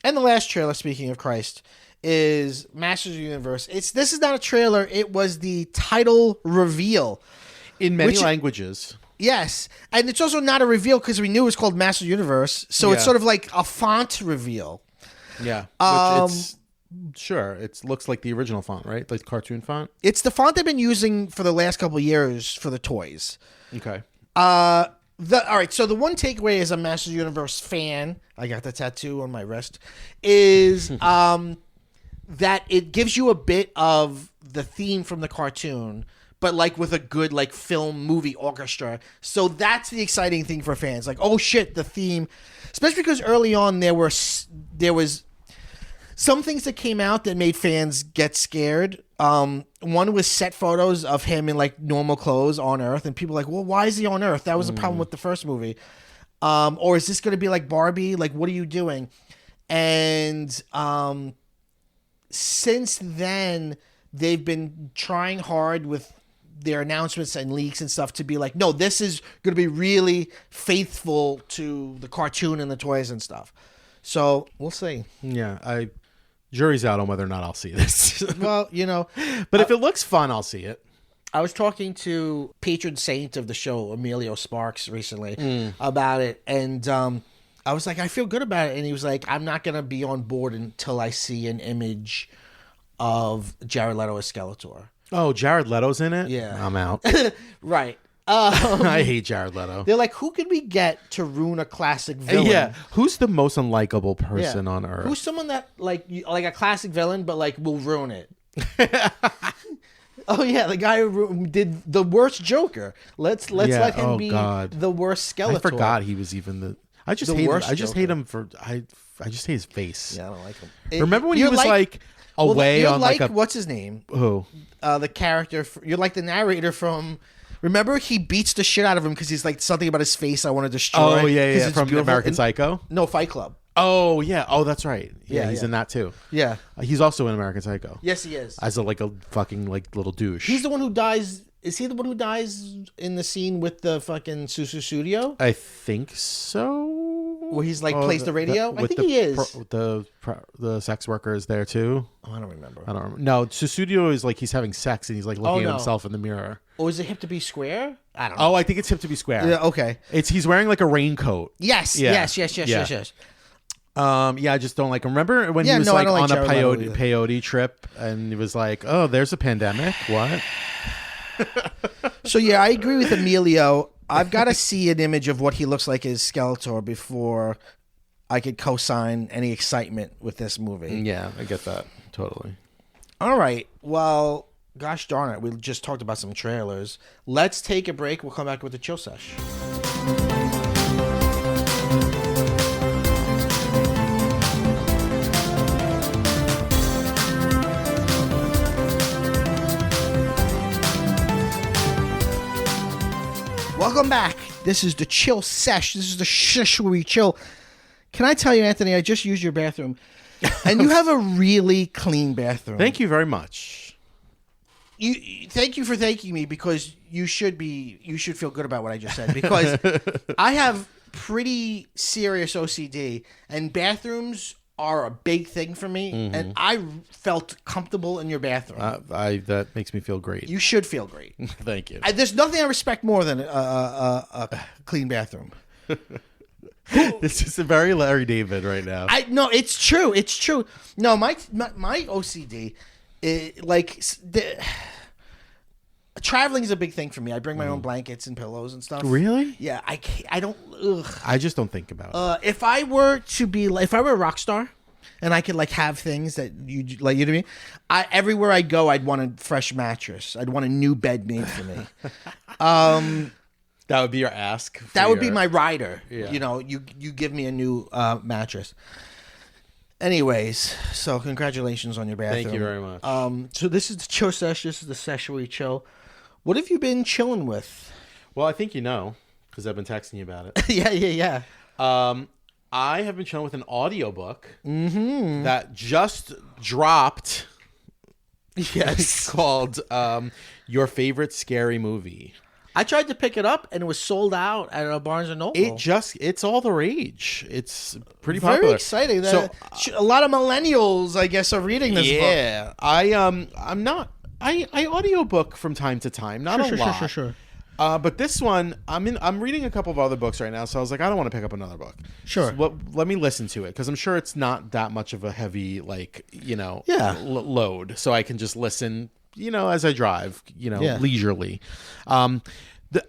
the last trailer, speaking of Christ, is Masters of the Universe. This is not a trailer. It was the title reveal. In many languages. Yes. And it's also not a reveal because we knew it was called Masters of the Universe. So it's sort of like a font reveal. Yeah. It looks like the original font, right? Like the cartoon font? It's the font they've been using for the last couple of years for the toys. Okay. All right, so the one takeaway as a Masters of the Universe fan, I got the tattoo on my wrist, is that it gives you a bit of the theme from the cartoon, but like with a good like film movie orchestra. So that's the exciting thing for fans. Like, oh shit, the theme, especially because early on there was some things that came out that made fans get scared. One was set photos of him in like normal clothes on Earth, and people were like, well, why is he on Earth? That was the problem with the first movie. Or is this going to be like Barbie? Like, what are you doing? And since then, they've been trying hard with their announcements and leaks and stuff to be like, no, this is going to be really faithful to the cartoon and the toys and stuff. So we'll see. Yeah, jury's out on whether or not I'll see this. Well, but if it looks fun, I'll see it. I was talking to patron saint of the show, Emilio Sparks, recently about it, and I was like, I feel good about it, and he was like, I'm not gonna be on board until I see an image of Jared Leto as Skeletor. Oh, Jared Leto's in it? Yeah, I'm out. Right. I hate Jared Leto. They're like, who can we get to ruin a classic villain? Yeah, who's the most unlikable person on Earth? Who's someone that like a classic villain, but like will ruin it? Oh yeah, the guy who did the worst Joker. Let's let him be the worst Skeletor. I forgot he was even the. I just hate him. I just hate him for. I just hate his face. Yeah, I don't like him. Remember when he was like away on like a what's his name? Who? The character. You're like the narrator from. Remember, he beats the shit out of him because he's like something about his face I want to destroy. Oh yeah, from American Psycho. No, Fight Club. Oh yeah. Oh, that's right. Yeah, he's in that too. Yeah, he's also in American Psycho. Yes, he is. As a fucking little douche. He's the one who dies. Is he the one who dies in the scene with the fucking Susu Studio? I think so. Where he's like plays the radio. I think he is. The sex worker is there too. Oh, I don't remember. No, Susudio is like he's having sex and he's like looking at himself in the mirror. Or is it Hip to Be Square? I don't know. Oh, I think it's Hip to Be Square. Yeah, okay. He's wearing like a raincoat. Yes. Yeah, I just don't like him. Remember when he was I like don't like on a Jared Leto either. peyote trip and he was like, "Oh, there's a pandemic." What? So yeah, I agree with Emilio. I've got to see an image of what he looks like as Skeletor before I could co-sign any excitement with this movie. Yeah, I get that totally. All right. Well, gosh darn it, we just talked about some trailers. Let's take a break. We'll come back with the chill sesh. Welcome back. This is the chill sesh. This is the shush where we chill. Can I tell you, Anthony, I just used your bathroom, and you have a really clean bathroom. Thank you very much. Thank you for thanking me, because you should feel good about what I just said, because I have pretty serious OCD, and bathrooms are a big thing for me, and I felt comfortable in your bathroom. That makes me feel great. You should feel great. Thank you. There's nothing I respect more than a clean bathroom. This is a very Larry David right now. No, it's true. It's true. No, my OCD, traveling is a big thing for me. I bring my own blankets and pillows and stuff. Really? Yeah, I don't. Ugh. I just don't think about it. If I were a rock star, and I could like have things that you like, you know what I mean? Everywhere I go, I'd want a fresh mattress. I'd want a new bed made for me. That would be your ask. That would be my rider. Yeah. You know, you give me a new mattress. Anyways, so congratulations on your bathroom. Thank you very much. So this is the chill sesh. This is the sesh where we chill. What have you been chilling with? Well, I think you know, because I've been texting you about it. Yeah. I have been chilling with an audiobook that just dropped. Yes. It's called Your Favorite Scary Movie. I tried to pick it up and it was sold out at a Barnes and Noble. It's all the rage. It's pretty very popular. exciting. So A lot of millennials, I guess, are reading this book. Yeah, I audiobook from time to time, not a lot. Sure. But this one, I'm reading a couple of other books right now, so I was like, I don't want to pick up another book. Sure. So let me listen to it, because I'm sure it's not that much of a heavy, load, so I can just listen, as I drive, leisurely.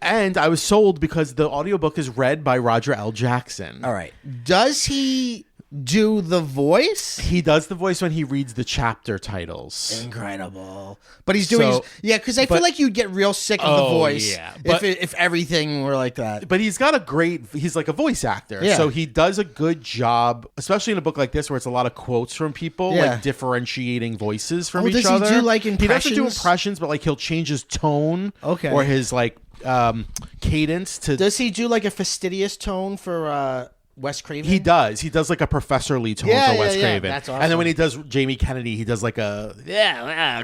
And I was sold because the audiobook is read by Roger L. Jackson. All right. Does he do the voice? He does the voice when he reads the chapter titles. Incredible. But he's doing because I feel like you'd get real sick of the voice if everything were like that. But he's like a voice actor. Yeah. So he does a good job, especially in a book like this where it's a lot of quotes from people, like differentiating voices from each other. Does he do like impressions? He doesn't do impressions, but like he'll change his tone or his cadence to. Does he do like a fastidious tone for Wes Craven? He does. He does like a professorly tone for Wes Craven. That's awesome. And then when he does Jamie Kennedy, he does like a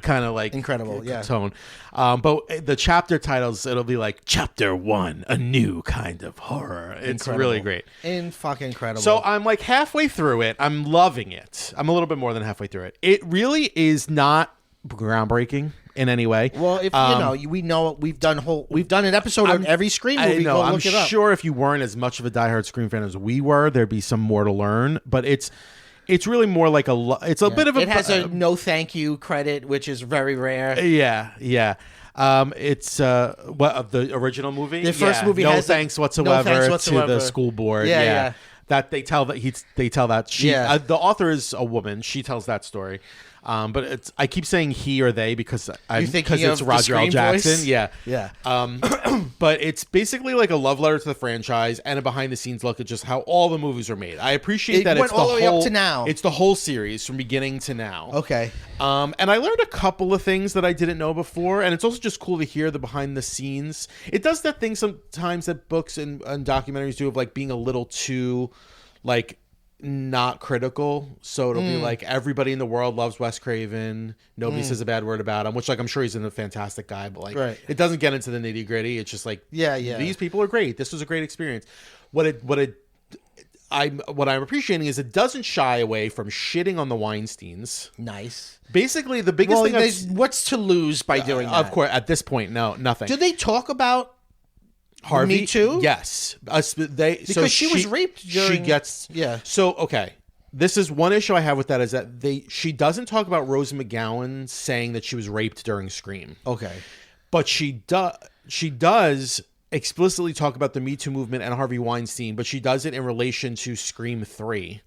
kind of like incredible tone. But the chapter titles, it'll be like Chapter 1, A New Kind of Horror. It's really great. Fucking incredible. So I'm like halfway through it. I'm loving it. I'm a little bit more than halfway through it. It really is not groundbreaking in any way. Well, if we know we've done an episode on every Scream movie. Go look it up. I'm sure if you weren't as much of a diehard Scream fan as we were, there'd be some more to learn. But it's really more like it's a bit of a. It has a no thank you credit, which is very rare. Yeah. It's the original movie. The first movie no has thanks whatsoever to the school board. Yeah. That they tell that the author is a woman. She tells that story. But I keep saying he or they because it's Roger L. Jackson. Voice? Yeah. But it's basically like a love letter to the franchise and a behind the scenes look at just how all the movies are made. I appreciate that it's all the way up to now. It's the whole series from beginning to now. Okay. And I learned a couple of things that I didn't know before, and it's also just cool to hear the behind the scenes. It does that thing sometimes that books and documentaries do of like being a little too like not critical, so it'll be like everybody in the world loves Wes Craven, nobody says a bad word about him, which like I'm sure he's a fantastic guy, but like it doesn't get into the nitty gritty. It's just like these people are great, this was a great experience. What I'm appreciating is it doesn't shy away from shitting on the Weinsteins. Nice. Basically the biggest thing what's to lose by doing that? Of course, at this point, nothing. Do they talk about Harvey? Me Too? Yes. Because she was raped during... She gets... Yeah. So, okay. This is one issue I have with that is that she doesn't talk about Rose McGowan saying that she was raped during Scream. Okay. But she does explicitly talk about the Me Too movement and Harvey Weinstein, but she does it in relation to Scream 3.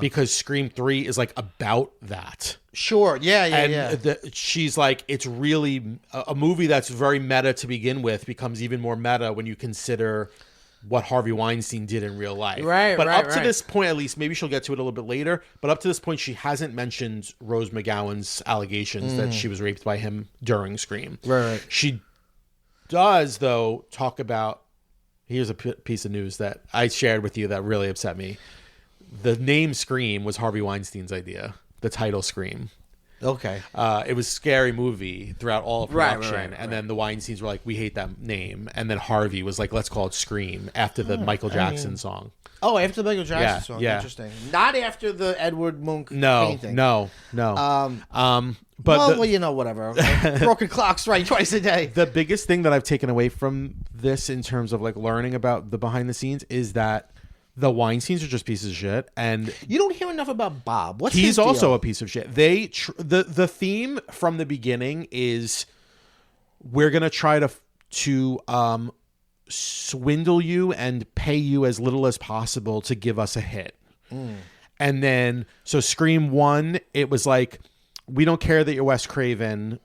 Because Scream 3 is like about that. Sure. Yeah. She's like, it's really a movie that's very meta to begin with becomes even more meta when you consider what Harvey Weinstein did in real life. Right. But up to this point, at least, maybe she'll get to it a little bit later. But up to this point, she hasn't mentioned Rose McGowan's allegations that she was raped by him during Scream. Right. She does, though, talk about. Here's a piece of news that I shared with you that really upset me. The name Scream was Harvey Weinstein's idea. The title Scream. Okay. It was a scary movie throughout all of production. Right. And then the Weinsteins were like, we hate that name. And then Harvey was like, let's call it Scream after the Michael Jackson song. Oh, after the Michael Jackson song. Yeah. Interesting. Not after the Edward Munch painting. No. But whatever. Broken clocks right twice a day. The biggest thing that I've taken away from this in terms of like learning about the behind the scenes is that the Weinsteins are just pieces of shit, and you don't hear enough about Bob. What's he's his deal? also a piece of shit. The theme from the beginning is we're gonna try to swindle you and pay you as little as possible to give us a hit. And then so Scream 1, it was like, we don't care that you're Wes Craven.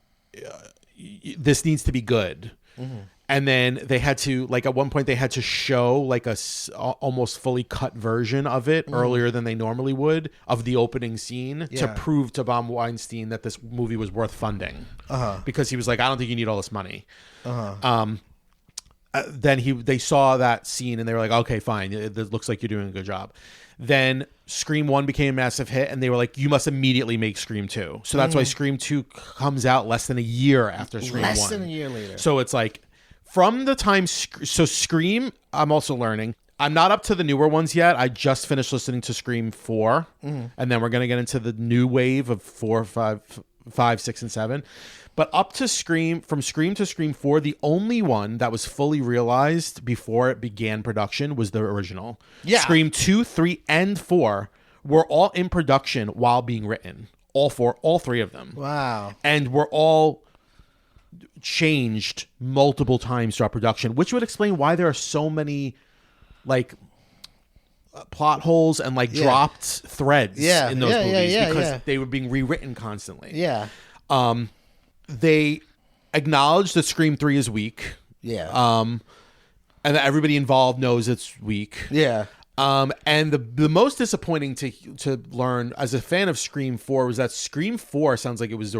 This needs to be good. And then they had to, like, at one point they had to show like a almost fully cut version of it earlier than they normally would of the opening scene to prove to Bob Weinstein that this movie was worth funding. Because he was like, I don't think you need all this money. Then they saw that scene and they were like, okay, fine. It looks like you're doing a good job. Then Scream 1 became a massive hit and they were like, you must immediately make Scream 2. So that's why Scream 2 comes out less than a year after Scream 1. Less than a year later. So it's like, from the time, so Scream, I'm also learning. I'm not up to the newer ones yet. I just finished listening to Scream 4, and then we're going to get into the new wave of 4, 5, 6, and 7. But up to from Scream to Scream 4, the only one that was fully realized before it began production was the original. Yeah. Scream 2, 3, and 4 were all in production while being written. All 3 of them. Wow. And were all changed multiple times throughout production, which would explain why there are so many like plot holes and like dropped threads in those movies because they were being rewritten constantly. They acknowledge that Scream 3 is weak. And that everybody involved knows it's weak. And the most disappointing to learn as a fan of Scream 4 was that Scream 4 sounds like it was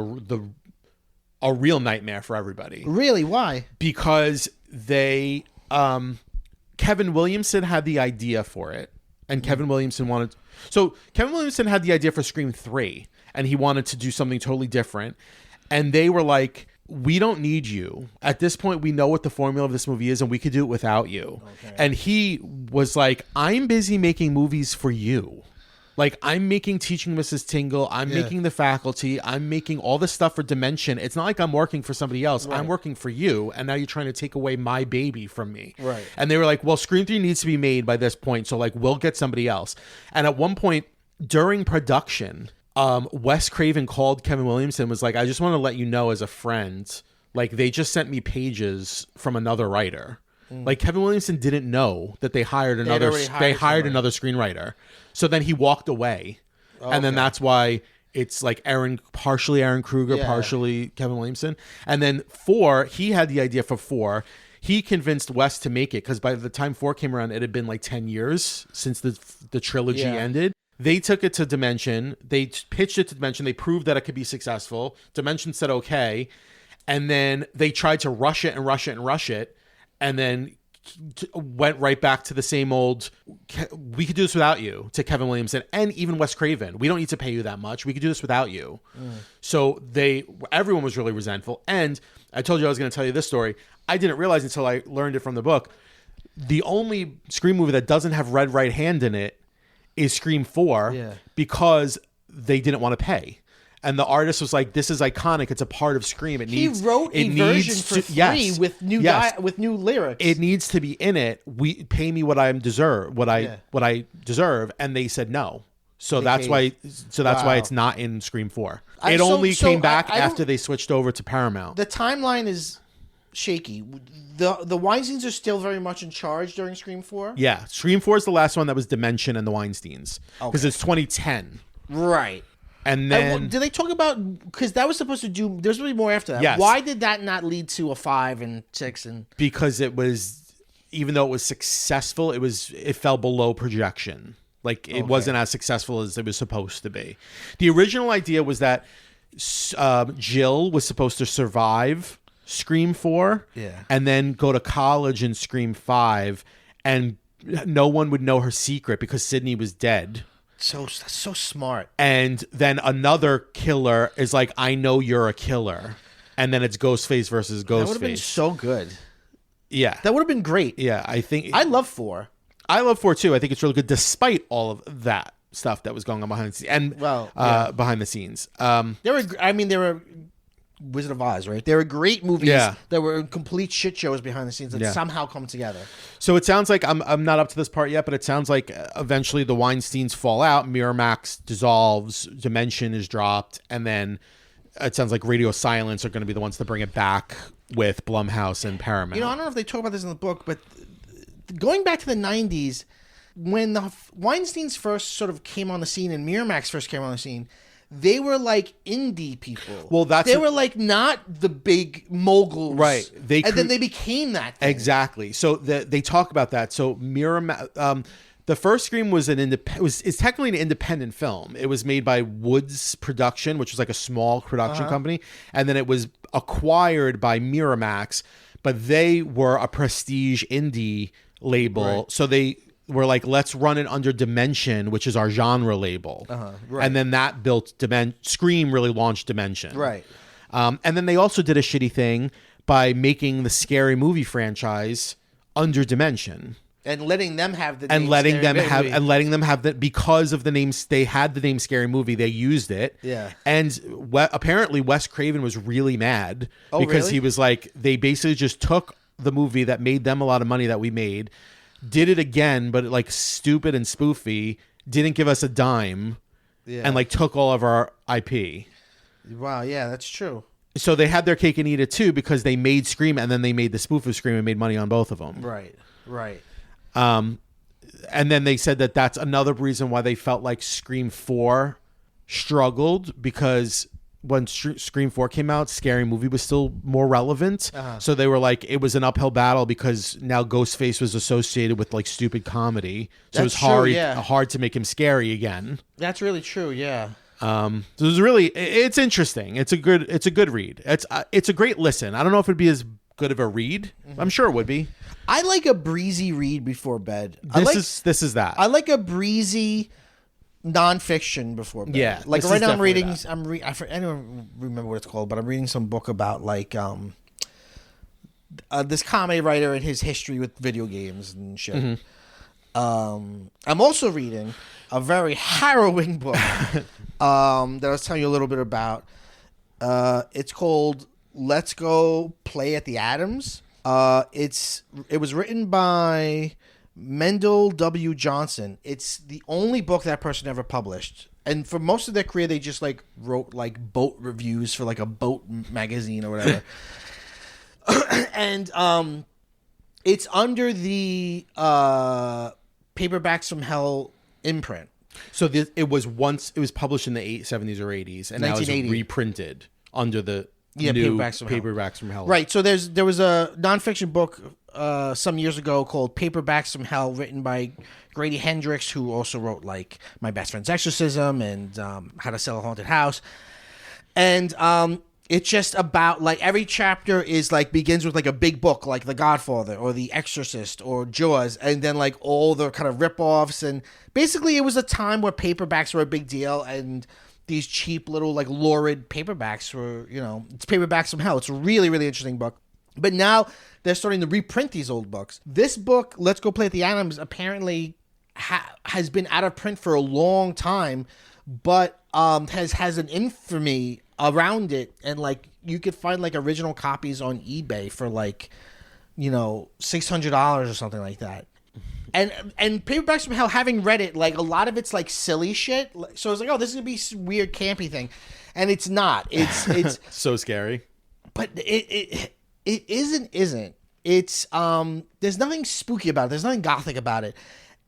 a real nightmare for everybody. Really? Why? Because they Kevin Williamson had the idea for it, and Kevin Williamson had the idea for Scream 3, and he wanted to do something totally different, and they were like, we don't need you. At this point, we know what the formula of this movie is, and we could do it without you. And he was like, I'm busy making movies for you. Like, I'm making Teaching Mrs. Tingle. I'm making The Faculty. I'm making all this stuff for Dimension. It's not like I'm working for somebody else. I'm working for you. And now you're trying to take away my baby from me. And they were like, well, Scream 3 needs to be made by this point. So, like, we'll get somebody else. And at one point during production, Wes Craven called Kevin Williamson and was like, I just want to let you know as a friend, like, they just sent me pages from another writer. Like, Kevin Williamson didn't know that they hired another screenwriter. So then he walked away. And then that's why it's like partially Aaron Kruger, partially Kevin Williamson. And then 4, he had the idea for 4. He convinced Wes to make it because by the time 4 came around, it had been like 10 years since the trilogy ended. They took it to Dimension. They pitched it to Dimension. They proved that it could be successful. Dimension said okay. And then they tried to rush it. And then went right back to the same old, we could do this without you, to Kevin Williamson and even Wes Craven. We don't need to pay you that much. We could do this without you. So everyone was really resentful. And I told you I was going to tell you this story. I didn't realize until I learned it from the book. The only Scream movie that doesn't have Red Right Hand in it is Scream 4 because they didn't want to pay. And the artist was like, "This is iconic. It's a part of Scream. He wrote a version for free with new lyrics. It needs to be in it. Pay me what I deserve. What I deserve." And they said no. So The that's cave. why. So that's why Wow. it's not in Scream 4. I- It so- only so came back I don't- after they switched over to Paramount. The timeline is shaky. The Weinsteins are still very much in charge during Scream 4. Yeah, Scream 4 is the last one that was Dimension and the Weinsteins because Okay. it's 2010, Right. and then did they talk about, because that was supposed to do, there's really more after that. Yes. Why did that not lead to a 5 and 6 and because it was, even though it was successful, it fell below projection. Like it wasn't as successful as it was supposed to be. The original idea was that Jill was supposed to survive Scream 4, and then go to college in Scream 5, and no one would know her secret because Sydney was dead. that's so smart. And then another killer is like, I know you're a killer. And then it's Ghostface versus That would have been Ghostface. so good. Yeah. That would have been great. Yeah, I think I love 4. I love 4 too. I think it's really good despite all of that stuff that was going on behind the scenes. And behind the scenes. They were Wizard of Oz, right? They were great movies Yeah. that were complete shit shows behind the scenes that somehow come together. So it sounds like I'm not up to this part yet, but it sounds like eventually the Weinsteins fall out, Miramax dissolves, Dimension is dropped, and then it sounds like Radio Silence are going to be the ones to bring it back with Blumhouse and Paramount. You know, I don't know if they talk about this in the book, but going back to the 90s, when the Weinsteins first sort of came on the scene and Miramax first came on the scene, they were like indie people. Well, they were like not the big moguls, Right. Then they became that thing. Exactly. So they talk about that. So Miramax, the first Scream was it's technically an independent film. It was made by Woods Production, which was like a small production company, and then it was acquired by Miramax, but they were a prestige indie label. Right. So they were like, let's run it under Dimension, which is our genre label. Right. And then that built Scream really launched Dimension. Right. And then they also did a shitty thing by making the Scary Movie franchise under Dimension. And letting them have the And name letting Scary them Movie. have that because of the names, they had the name Scary Movie, they used it. Yeah. And apparently Wes Craven was really mad because really? he was like, they basically just took the movie that made them a lot of money that we made, did it again, but like stupid and spoofy, didn't give us a dime, and like took all of our IP. Wow, yeah, that's true. So they had their cake and eat it too, because they made Scream and then they made the spoof of Scream and made money on both of them. Right. And then they said that that's another reason why they felt like Scream 4 struggled, because when Scream 4 came out, Scary Movie was still more relevant. So they were like, it was an uphill battle because now Ghostface was associated with like stupid comedy. So it was That's true, hard to make him scary again. That's really true, yeah. So it was it's interesting. It's a good read. It's a great listen. I don't know if it'd be as good of a read. I'm sure it would be. I like a breezy read before bed. This is that. I like a breezy nonfiction before bed. Yeah, like this right is now I'm definitely reading. I don't remember what it's called, but I'm reading some book about like this comedy writer and his history with video games and shit. I'm also reading a very harrowing book that I was telling you a little bit about. It's called Let's Go Play at the Adams. It was written by Mendel W. Johnson. It's the only book that person ever published. And for most of their career, they just like wrote like boat reviews for like a boat magazine or whatever. And it's under the Paperbacks from Hell imprint. So it was published in the 70s or 80s, and now it's 1980. reprinted under the new Paperbacks from Hell. Hell. Right. So there was a nonfiction book some years ago called Paperbacks from Hell, written by Grady Hendrix, who also wrote like My Best Friend's Exorcism and How to Sell a Haunted House. And it's just about like every chapter is like begins with like a big book like The Godfather or The Exorcist or Jaws, and then like all the kind of ripoffs. And basically it was a time where paperbacks were a big deal, and these cheap little like lurid paperbacks were, it's Paperbacks from Hell. It's a really, really interesting book. But now they're starting to reprint these old books. This book, Let's Go Play at the Adams, apparently has been out of print for a long time, but has an infamy around it, and like you could find like original copies on eBay for like $600 or something like that. And Paperbacks from Hell, having read it, like a lot of it's like silly shit. So I was like, oh, this is gonna be some weird campy thing, and it's not. It's So scary. but it isn't. It's there's nothing spooky about it. There's nothing gothic about it.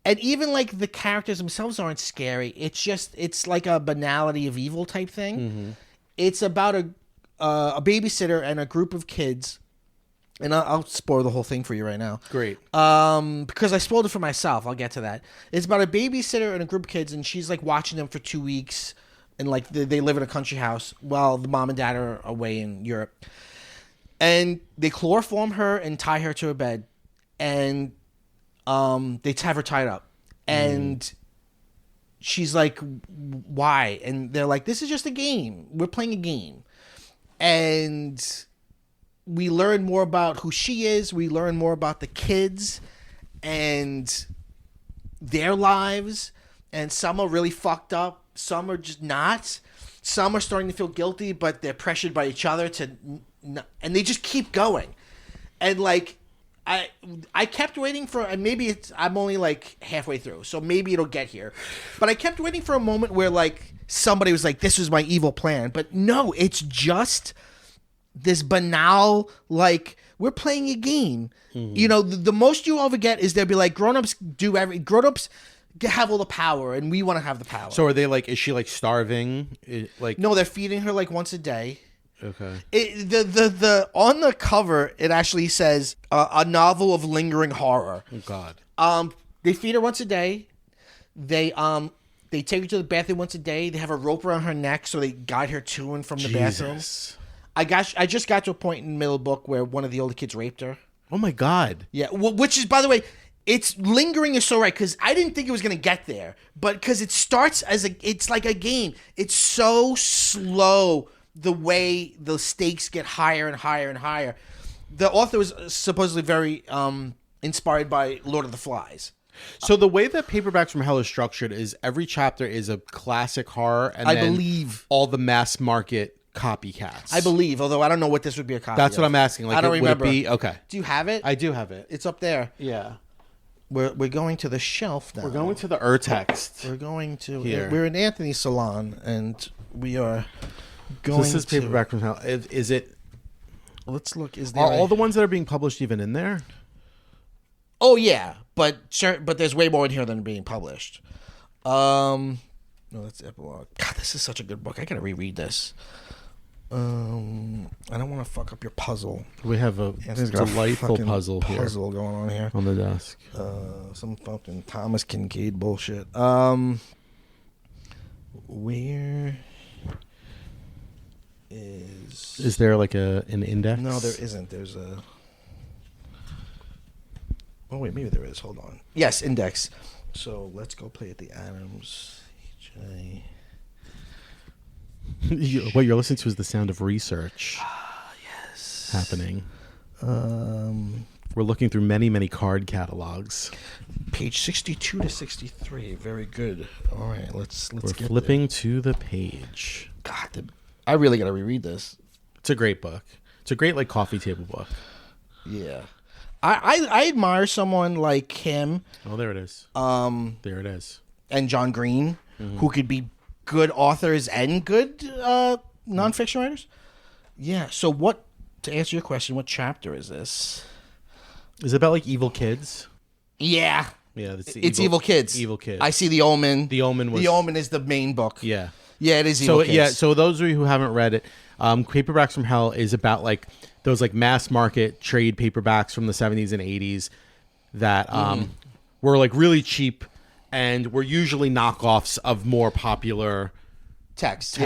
And even like the characters themselves aren't scary. It's like a banality of evil type thing. It's about a babysitter and a group of kids. And I'll spoil the whole thing for you right now. Great. Because I spoiled it for myself. I'll get to that. It's about a babysitter and a group of kids, and she's like watching them for 2 weeks, and like they live in a country house while the mom and dad are away in Europe. And they chloroform her and tie her to a bed, and they have her tied up, and she's like, "Why?" And they're like, "This is just a game. We're playing a game," and we learn more about who she is. We learn more about the kids and their lives. And some are really fucked up. Some are just not. Some are starting to feel guilty, but they're pressured by each other and they just keep going. And like, I kept waiting for, and maybe I'm only like halfway through, so maybe it'll get here. But I kept waiting for a moment where like somebody was like, this was my evil plan. But no, it's just this banal, like, we're playing a game. You know, the most you ever get is they'll be like, grown-ups have all the power, and we want to have the power. So are they like? Is she like starving? No, they're feeding her like once a day. Okay. The on the cover it actually says a novel of lingering horror. Oh God. They feed her once a day. They take her to the bathroom once a day. They have a rope around her neck so they guide her to and from the bathroom. I just got to a point in the middle of the book where one of the older kids raped her. Oh my God. Yeah, which is, by the way, it's lingering is so right, because I didn't think it was going to get there, but because it starts as it's like a game. It's so slow the way the stakes get higher and higher and higher. The author was supposedly very inspired by Lord of the Flies. So the way that Paperbacks from Hell is structured is every chapter is a classic horror, and I then believe all the mass market copycats. I believe, although I don't know what this would be a copy That's of. what I'm asking. Like, I don't would remember. It be, okay. Do you have it? I do have it. It's up there. Yeah. We're going to the shelf now. We're going to the Urtext. We're going to Here. We're in Anthony's salon, and we are So going. this is to, Paperback from Hell. Is it? Let's look. Is there Are all the ones that are being published even in there? Oh yeah, but there's way more in here than being published. No, that's epilogue. God, this is such a good book. I gotta reread this. I don't want to fuck up your puzzle. We have a Anthony's got delightful fucking puzzle here going on here. on the desk. Some fucking Thomas Kincaid bullshit. Where Is there like an index? No, there isn't. There's a. Oh wait, maybe there is. Hold on. Yes, index. So let's go play at the Adams. HJ. What you're listening to is the sound of research. Yes. Happening. We're looking through many card catalogs. Page 62 to 63. Very good. All right, let's We're get flipping to the page. there. God, I really gotta reread this. It's a great book. It's a great like coffee table book. Yeah. I admire someone like him. Oh, there it is. There it is. And John Green, who could be good authors and good nonfiction writers. Yeah. So to answer your question, what chapter is this? Is it about like evil kids? Yeah. Yeah, It's evil kids. Evil kids. I see The Omen. The Omen was. The Omen is the main book. Yeah. Yeah, it is evil kids. Yeah, so those of you who haven't read it, Paperbacks from Hell is about like those like mass market trade paperbacks from the 70s and 80s that were like really cheap and were usually knockoffs of more popular texts.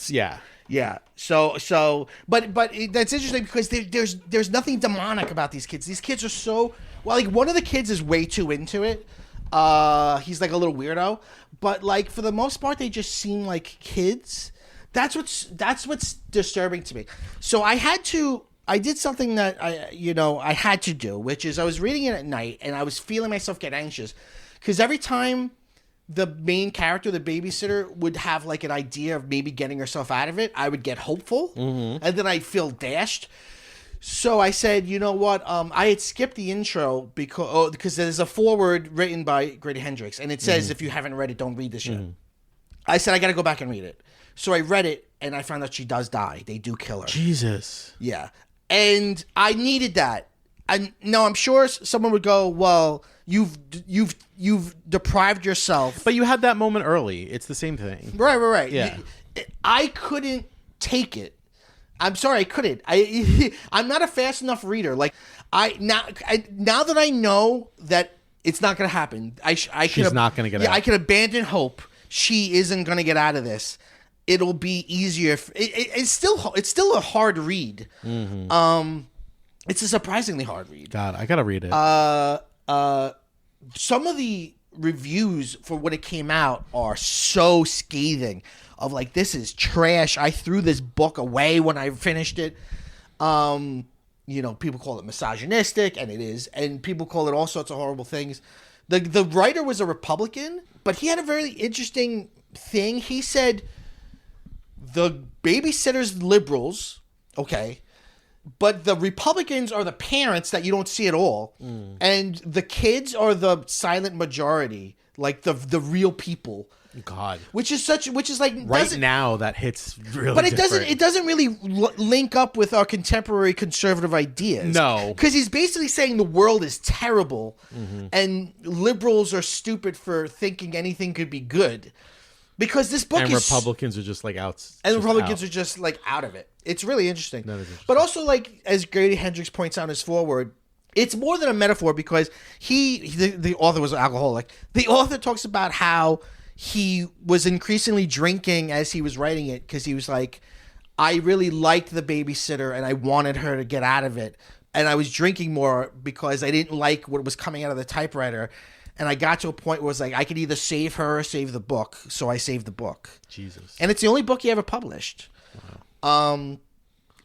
Yeah. Yeah. So, but that's interesting because there's nothing demonic about these kids. These kids are so like one of the kids is way too into it. He's like a little weirdo, but like for the most part, they just seem like kids. That's what's disturbing to me. So I did something that I had to do, which is I was reading it at night and I was feeling myself get anxious because every time the main character, the babysitter, would have like an idea of maybe getting herself out of it, I would get hopeful and then I'd feel dashed. So I said, you know what? I had skipped the intro because there's a foreword written by Grady Hendrix, and it says if you haven't read it, don't read this yet. I said I got to go back and read it. So I read it, and I found out she does die. They do kill her. Jesus. Yeah, and I needed that. And now I'm sure someone would go, well, you've deprived yourself. But you had that moment early. It's the same thing. Right. Yeah. I couldn't take it. I'm sorry, I couldn't. I'm not a fast enough reader. Like now that I know that it's not going to happen, She's not going to get out. I can abandon hope. She isn't going to get out of this. It'll be easier. It's still a hard read. Mm-hmm. It's a surprisingly hard read. God, I gotta read it. Some of the reviews for when it came out are so scathing. Of like, this is trash. I threw this book away when I finished it. People call it misogynistic, and it is. And people call it all sorts of horrible things. The writer was a Republican, but he had a very interesting thing. He said the babysitters liberals, okay, but the Republicans are the parents that you don't see at all, and the kids are the silent majority, like the real people. God, which is like right now that hits really, but it different. doesn't really link up with our contemporary conservative ideas. No, because he's basically saying the world is terrible, and liberals are stupid for thinking anything could be good. Because this book and Republicans are just like out, and Republicans are just like out of it. It's really interesting. That is interesting. But also, like as Grady Hendrix points out in his foreword, it's more than a metaphor because the author was an alcoholic. The author talks about how he was increasingly drinking as he was writing it because he was like, I really liked the babysitter and I wanted her to get out of it. And I was drinking more because I didn't like what was coming out of the typewriter. And I got to a point where it was like, I could either save her or save the book. So I saved the book. Jesus. And it's the only book he ever published. Wow.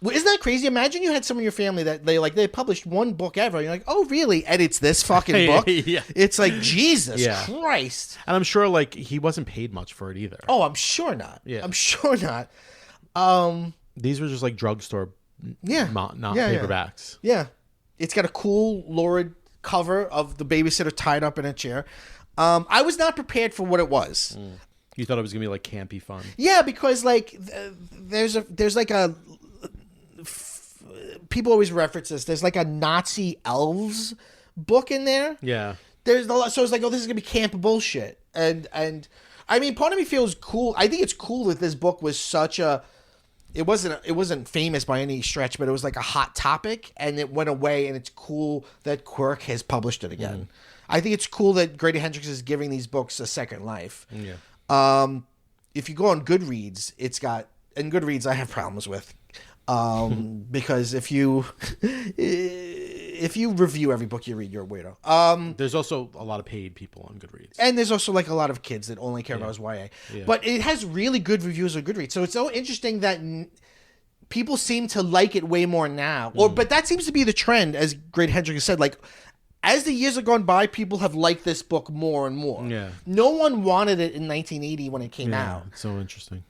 Isn't that crazy? Imagine you had some of your family that they published one book ever. And you're like, oh, really? And it's this fucking book? Yeah. It's like, Jesus Christ. And I'm sure like he wasn't paid much for it either. Oh, I'm sure not. Yeah. I'm sure not. These were just like drugstore not paperbacks. Yeah. It's got a cool lurid cover of the babysitter tied up in a chair. I was not prepared for what it was. You thought it was gonna be like campy fun. Yeah, because like there's like a people always reference this. There's like a Nazi elves book in there. Yeah. There's a lot, so it's like, oh, this is gonna be camp bullshit. And I mean, part of me feels cool. I think it's cool that this book was such a. It wasn't famous by any stretch, but it was like a hot topic, and it went away. And it's cool that Quirk has published it again. I think it's cool that Grady Hendrix is giving these books a second life. Yeah. If you go on Goodreads, and Goodreads I have problems with. Because if you review every book you read, you're a weirdo. There's also a lot of paid people on Goodreads, and there's also like a lot of kids that only care about his YA. Yeah. But it has really good reviews on Goodreads, so it's so interesting that people seem to like it way more now. But that seems to be the trend, as Grady Hendrix said. Like as the years have gone by, people have liked this book more and more. Yeah. No one wanted it in 1980 when it came out. It's so interesting.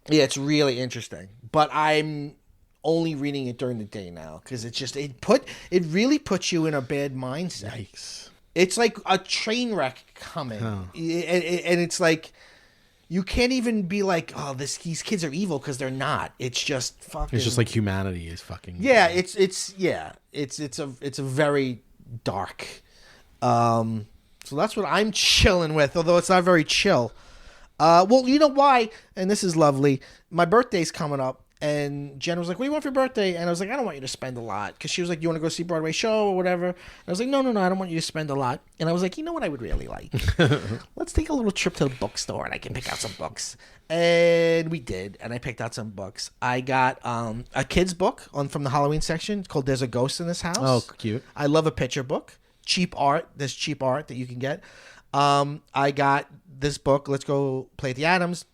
Yeah, it's really interesting. But I'm only reading it during the day now because it really puts you in a bad mindset. Yikes. It's like a train wreck coming, and it's like you can't even be like, oh, these kids are evil because they're not. It's just fucking. It's just like humanity is fucking. Yeah, it's a very dark. So that's what I'm chilling with, although it's not very chill. Well, you know why? And this is lovely. My birthday's coming up. And Jen was like, what do you want for your birthday? And I was like, I don't want you to spend a lot. Because she was like, you want to go see Broadway show or whatever? And I was like, no, I don't want you to spend a lot. And I was like, you know what I would really like? Let's take a little trip to the bookstore and I can pick out some books. And we did. And I picked out some books. I got a kid's book from the Halloween section. It's called There's a Ghost in This House. Oh, cute. I love a picture book. Cheap art. There's cheap art that you can get. I got this book, Let's Go Play at the Adams.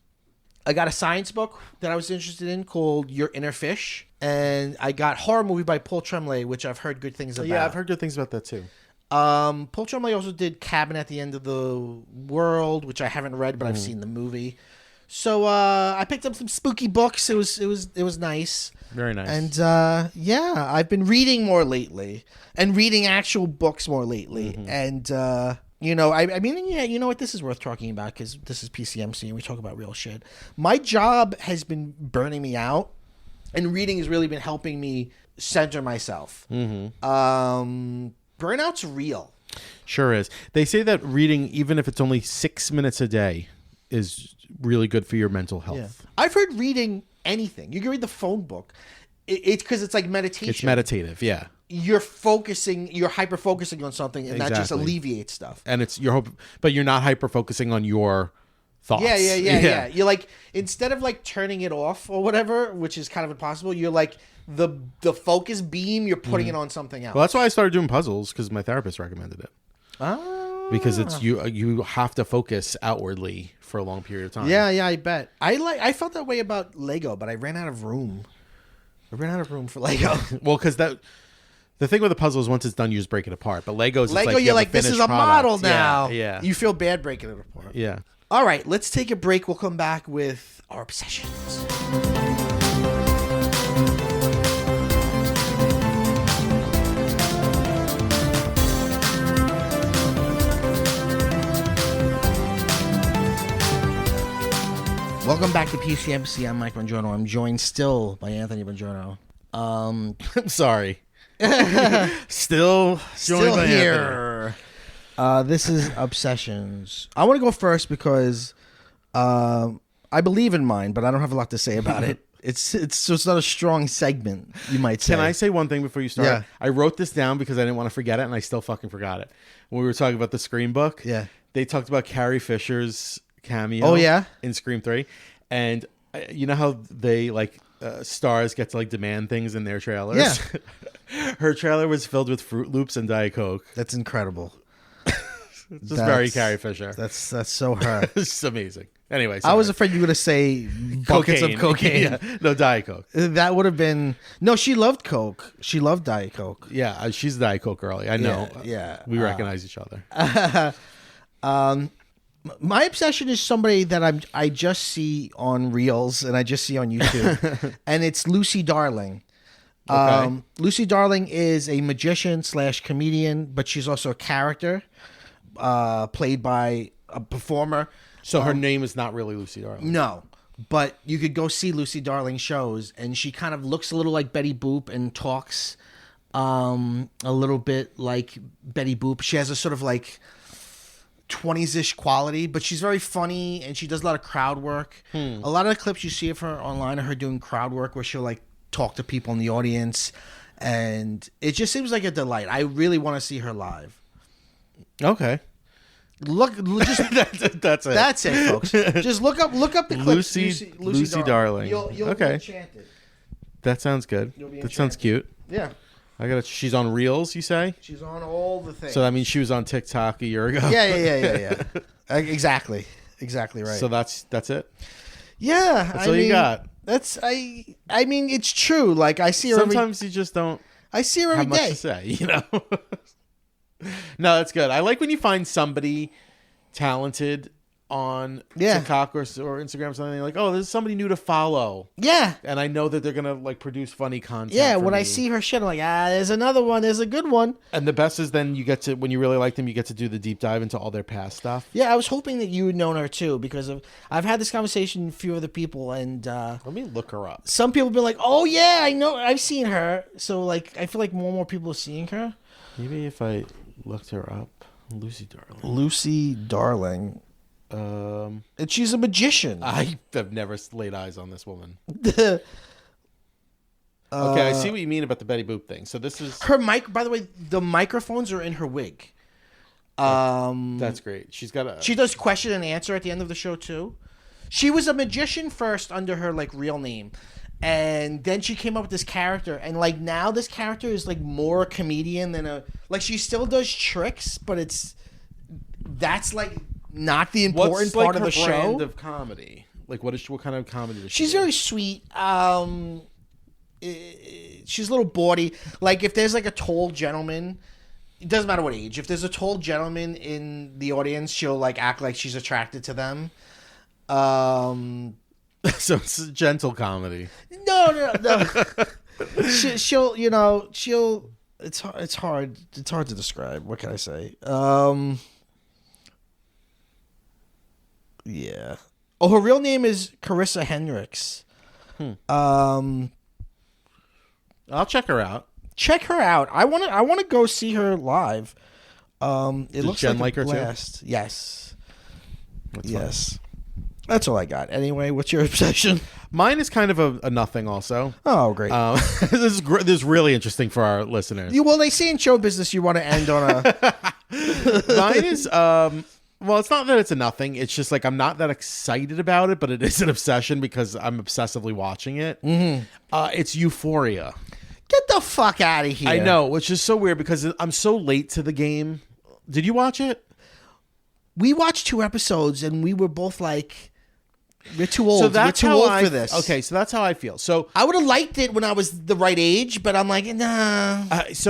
I got a science book that I was interested in called Your Inner Fish. And I got horror movie by Paul Tremblay, which I've heard good things about. Yeah, I've heard good things about that too. Paul Tremblay also did Cabin at the End of the World, which I haven't read, but I've seen the movie. So I picked up some spooky books. It was nice. Very nice. And yeah, I've been reading more lately and reading actual books more lately. And you know, I mean, yeah, you know what? This is worth talking about because this is PCMC and we talk about real shit. My job has been burning me out, and reading has really been helping me center myself. Burnout's real. Sure is. They say that reading, even if it's only 6 minutes a day, is really good for your mental health. Yeah. I've heard reading anything. You can read the phone book. It's because it's like meditation. It's meditative, yeah. You're hyper focusing on something, and that just alleviates stuff. And it's but you're not hyper focusing on your thoughts. Yeah. You're like, instead of like turning it off or whatever, which is kind of impossible, you're like the focus beam, you're putting it on something else. Well, that's why I started doing puzzles, because my therapist recommended it. Because it's you have to focus outwardly for a long period of time. Yeah, I bet. I felt that way about Lego, but I ran out of room. I ran out of room for Lego. Well, because the thing with the puzzle is once it's done, you just break it apart. But Legos, you're like, this is a model now. Yeah. You feel bad breaking it apart. Yeah. All right, let's take a break. We'll come back with our obsessions. Welcome back to PCMC. I'm Mike Bongiorno. I'm joined still by Anthony Bongiorno. I'm sorry. Still joined by here. This is Obsessions. I want to go first because I believe in mine, but I don't have a lot to say about it. It's not a strong segment, you might say. Can I say one thing before you start? Yeah. I wrote this down because I didn't want to forget it, and I still fucking forgot it. When we were talking about the Scream book, Yeah. they talked about Carrie Fisher's cameo. Oh, yeah? In Scream 3. And you know how they stars get to like demand things in their trailers? Yeah. Her trailer was filled with Fruit Loops and Diet Coke. That's incredible. It's just very Carrie Fisher. That's so her. It's amazing. Anyway, I was afraid you were going to say buckets of cocaine. Yeah. No, Diet Coke. That would have been... No, she loved Coke. She loved Diet Coke. Yeah, she's a Diet Coke girlie. I know. Yeah. We recognize each other. My obsession is somebody that I just see on Reels and I just see on YouTube, and it's Lucy Darling. Okay. Lucy Darling is a magician / comedian, but she's also a character played by a performer. So her name is not really Lucy Darling. No, but you could go see Lucy Darling shows, and she kind of looks a little like Betty Boop and talks a little bit like Betty Boop. She has a sort of like 20s-ish quality, but she's very funny, and she does a lot of crowd work. A lot of the clips you see of her online are her doing crowd work where she'll like talk to people in the audience, and it just seems like a delight. I really want to see her live. Okay. Just That's it. That's it, folks. Just look up the clips. Lucy Darling. You'll Okay. be enchanted. That sounds good. That sounds cute. Yeah. She's on Reels, you say? She's on all the things. So that means she was on TikTok a year ago. Yeah. Exactly right. So that's it. Yeah, That's all you got. I mean, it's true. Like I see her. Sometimes you just don't. I see her every have much day. to say, you know. No, that's good. I like when you find somebody talented on TikTok or Instagram or something. You're like, oh, there's somebody new to follow. Yeah. And I know that they're going to like produce funny content. Yeah, when I see her shit, I'm like, there's another one. There's a good one. And the best is then you get to, when you really like them, you get to do the deep dive into all their past stuff. Yeah, I was hoping that you had known her too, because I've had this conversation with a few other people, and let me look her up. Some people have been like, oh yeah, I know, I've seen her. So like, I feel like more and more people are seeing her. Maybe if I looked her up. Lucy Darling. And she's a magician. I have never laid eyes on this woman. Okay, I see what you mean about the Betty Boop thing. So this is her mic. By the way, the microphones are in her wig. That's great. She does question and answer at the end of the show too. She was a magician first under her like real name, and then she came up with this character. And like now, this character is like more a comedian than she still does tricks, but that's like not the important part of the show. Brand of comedy? Like what kind of comedy does she She's do? very sweet. She's a little bawdy. Like if there's like a tall gentleman, it doesn't matter what age. If there's a tall gentleman in the audience, she'll like act like she's attracted to them. So it's a gentle comedy. No, No. She'll, she'll. It's hard to describe. What can I say? Yeah. Oh, her real name is Carissa Hendricks. I'll check her out. Check her out. I want to go see her live. It looks Jen like like a her too? blast. Yes. That's Yes. That's all I got. Anyway, what's your obsession? Mine is kind of a nothing also. Oh, great. This is really interesting for our listeners. Well, they say in show business you want to end on a... Mine is, well, it's not that it's a nothing. It's just like I'm not that excited about it, but it is an obsession because I'm obsessively watching it. Mm-hmm. It's Euphoria. Get the fuck out of here. I know, which is so weird because I'm so late to the game. Did you watch it? We watched 2 episodes and we were both like... We're too old. So that's We're too how old for this. Okay, so that's how I feel. So I would have liked it when I was the right age, but I'm like, nah. It's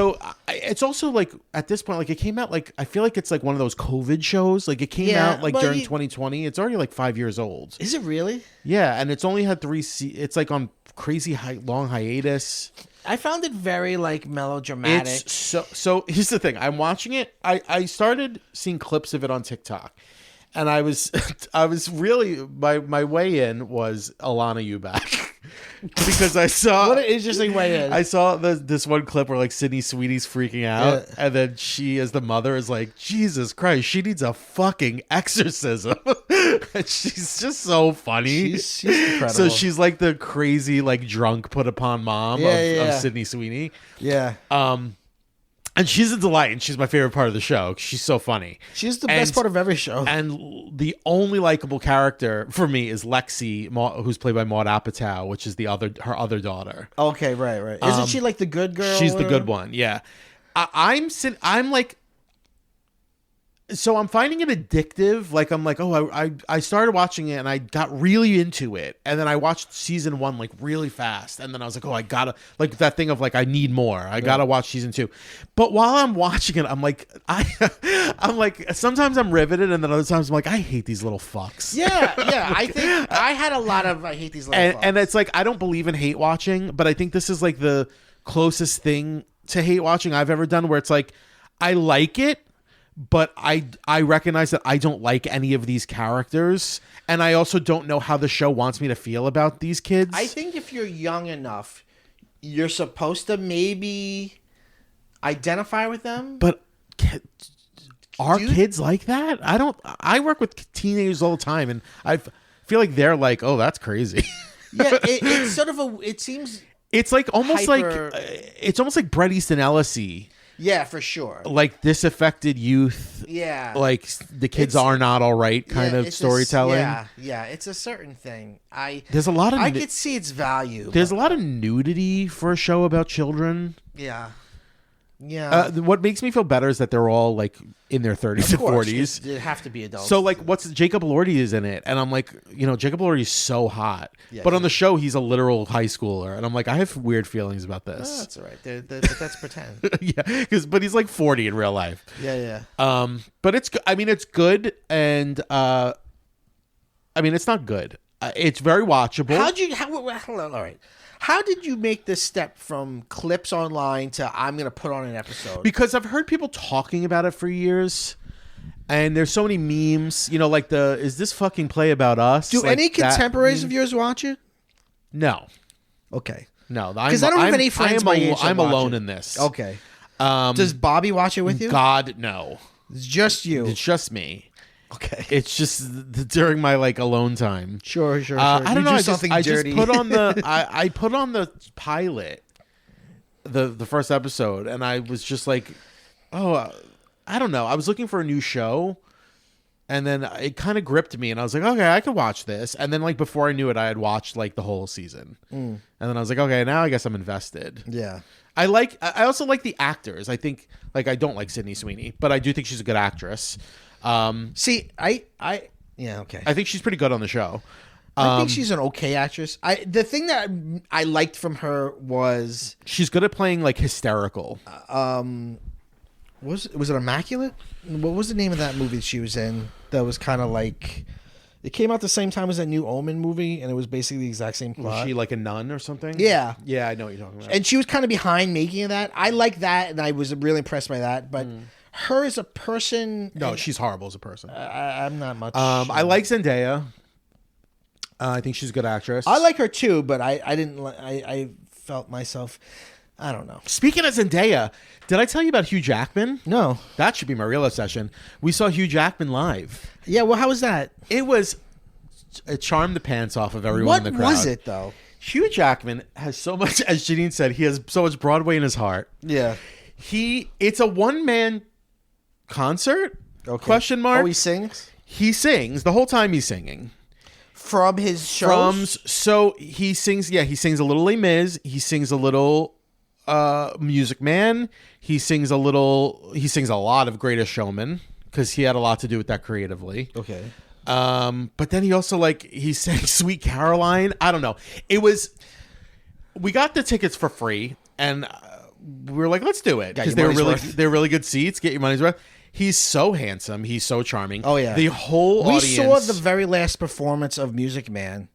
also like at this point, like it came out like I feel like it's like one of those COVID shows. Like it came Yeah, out like but during 2020. It's already like 5 years old. Is it really? Yeah, and it's only had 3. It's like on crazy long hiatus. I found it very like melodramatic. It's so. Here's the thing. I'm watching it. I started seeing clips of it on TikTok. And I was really my way in was Alana Eubank because I saw What an interesting way in. I saw this one clip where like Sydney Sweeney's freaking out, and then she as the mother is like, Jesus Christ, she needs a fucking exorcism, and she's just so funny. She's incredible. So she's like the crazy like drunk put upon mom of Sydney Sweeney. Yeah. And she's a delight, and she's my favorite part of the show. She's so funny. She's the best part of every show. And the only likable character for me is Lexi, who's played by Maud Apatow, which is her other daughter. Okay, right. Isn't she like the good girl? She's the good one, yeah. I'm like... So I'm finding it addictive. Like I'm like, oh, I started watching it and I got really into it, and then I watched season 1 like really fast, and then I was like, oh, I gotta like that thing of like I need more. I gotta watch season 2. But while I'm watching it, I'm like, I'm like sometimes I'm riveted, and then other times I'm like, I hate these little fucks. Yeah. I think I had a lot of I hate these little fucks. And it's like I don't believe in hate watching, but I think this is like the closest thing to hate watching I've ever done, where it's like I like it. But I recognize that I don't like any of these characters, and I also don't know how the show wants me to feel about these kids. I think if you're young enough, you're supposed to maybe identify with them. But are kids like that? I work with teenagers all the time, and I feel like they're like, oh, that's crazy. Yeah, it's sort of it seems... It's like almost hyper... it's almost like Bret Easton Ellis-y. Yeah, for sure. Like disaffected youth. Yeah. Like the kids are not all right kind of storytelling. Yeah, it's a certain thing. There's a lot of I could see its value. There's a lot of nudity for a show about children. Yeah. What makes me feel better is that they're all like in their 30s and 40s. They have to be adults. So like, what's Jacob Elordi is in it, and I'm like, Jacob Elordi is so hot, but on the show he's a literal high schooler, and I'm like, I have weird feelings about this. Oh, that's all right. But that's pretend. Yeah, but he's like 40 in real life. Yeah. But it's good, and it's not good. It's very watchable. All right. How did you make this step from clips online to I'm going to put on an episode? Because I've heard people talking about it for years, and there's so many memes, like is this fucking play about us? Do like any contemporaries of yours watch it? No. Okay. No. Because I don't have any friends my age I'm alone it. in this. Okay. Does Bobby watch it with you? God, no. It's just you. It's just me. Okay. It's just during my like alone time. Sure. I don't know. I dirty. just put on the I put on the pilot, the first episode, and I was just like, oh, I don't know. I was looking for a new show, and then it kind of gripped me, and I was like, okay, I could watch this. And then like before I knew it, I had watched like the whole season, and then I was like, okay, now I guess I'm invested. Yeah. I also like the actors. I think like I don't like Sydney Sweeney, but I do think she's a good actress. Okay. I think she's pretty good on the show. I think she's an okay actress. The thing that I liked from her was she's good at playing like hysterical. Was it Immaculate? What was the name of that movie she was in? That was kind of like It came out the same time as that new Omen movie, and it was basically the exact same Was plot. she like a nun or something? Yeah. Yeah, I know what you're talking about. And she was kind of behind making that. I like that, and I was really impressed by that. But her as a person, No, she's horrible as a person. I'm not much. I like Zendaya. I think she's a good actress. I like her too, but I didn't. I felt myself. I don't know. Speaking of Zendaya, did I tell you about Hugh Jackman? No. That should be my real obsession. We saw Hugh Jackman live. Yeah. Well, how was that? It charmed the pants off of everyone in the crowd. What was it though? Hugh Jackman has so much, as Janine said, he has so much Broadway in his heart. Yeah. It's a one-man concert? Okay. Question mark. Oh, he sings? He sings. The whole time he's singing. From his shows? So he sings, he sings a little Les Mis. He sings a little Music Man. He sings a lot of Greatest Showman because he had a lot to do with that creatively. Okay. But then he also he sang Sweet Caroline. I don't know. We got the tickets for free and we were like, let's do it because they're really good seats. Get your money's worth. He's so handsome. He's so charming. Oh yeah. The whole audience. We saw the very last performance of Music Man.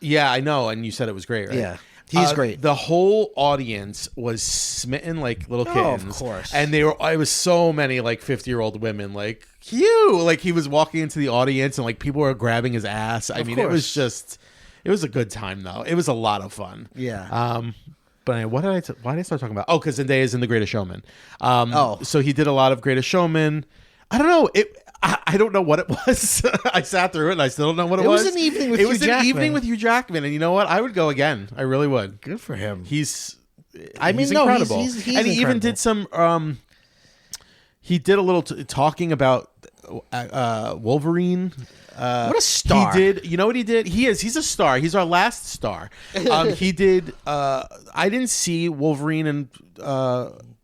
Yeah, I know. And you said it was great, right? Yeah. He's great. The whole audience was smitten like little kittens. Oh, of course. And it was so many 50-year-old women cute. He was walking into the audience and people were grabbing his ass. I mean, course. it was a good time though. It was a lot of fun. Yeah. But why did I start talking about? Oh, because Zendaya is in The Greatest Showman. Oh. So he did a lot of Greatest Showman. I don't know. I don't know what it was. I sat through it and I still don't know what it was. It was an evening with Hugh Jackman. It was an evening with Hugh Jackman. And you know what? I would go again. I really would. Good for him. He's incredible. He's and he incredible. even did some. He did a little talking about Wolverine. What a star. He did. You know what he did? He's a star. He's our last star. He did. I didn't see Wolverine and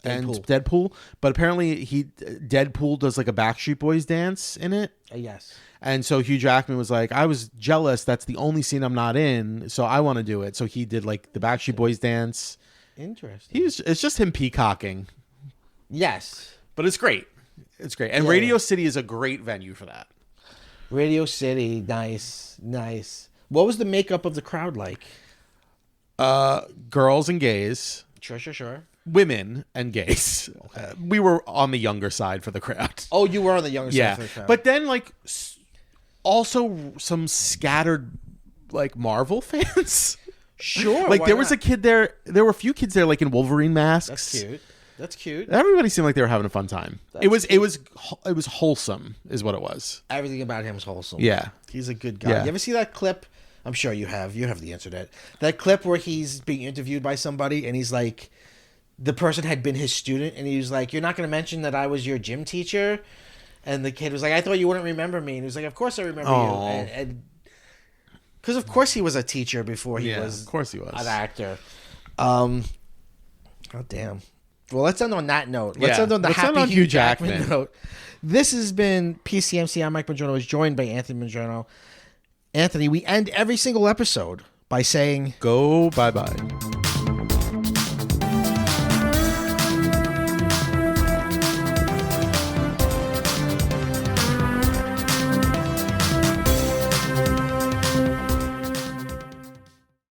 Deadpool, but apparently Deadpool does a Backstreet Boys dance in it. Yes. And so Hugh Jackman was like, I was jealous. That's the only scene I'm not in, so I want to do it. So he did the Backstreet Boys dance. Interesting. It's just him peacocking. Yes. But it's great. It's great. And Radio City is a great venue for that. Radio City, nice. What was the makeup of the crowd like? Girls and gays. Sure. Women and gays. Okay. We were on the younger side for the crowd. Oh, you were on the younger side for the crowd. But then also some scattered Marvel fans. Sure. There was a kid there. There were a few kids there in Wolverine masks. That's cute. Everybody seemed like they were having a fun time. It was wholesome, is what it was. Everything about him is wholesome. Yeah, he's a good guy. Yeah. You ever see that clip? I'm sure you have. You have the internet. That clip where he's being interviewed by somebody and he's like, the person had been his student and he was like, "You're not going to mention that I was your gym teacher?" And the kid was like, "I thought you wouldn't remember me." And he was like, "Of course I remember you." And because of course he was a teacher before he was. Of course he was an actor. Oh damn. Well, let's end on that note. Let's end on the happy Hugh Jackman note. This has been PCMC. I'm Mike Bongiorno. I was joined by Anthony Bongiorno. Anthony, we end every single episode by saying, go bye-bye.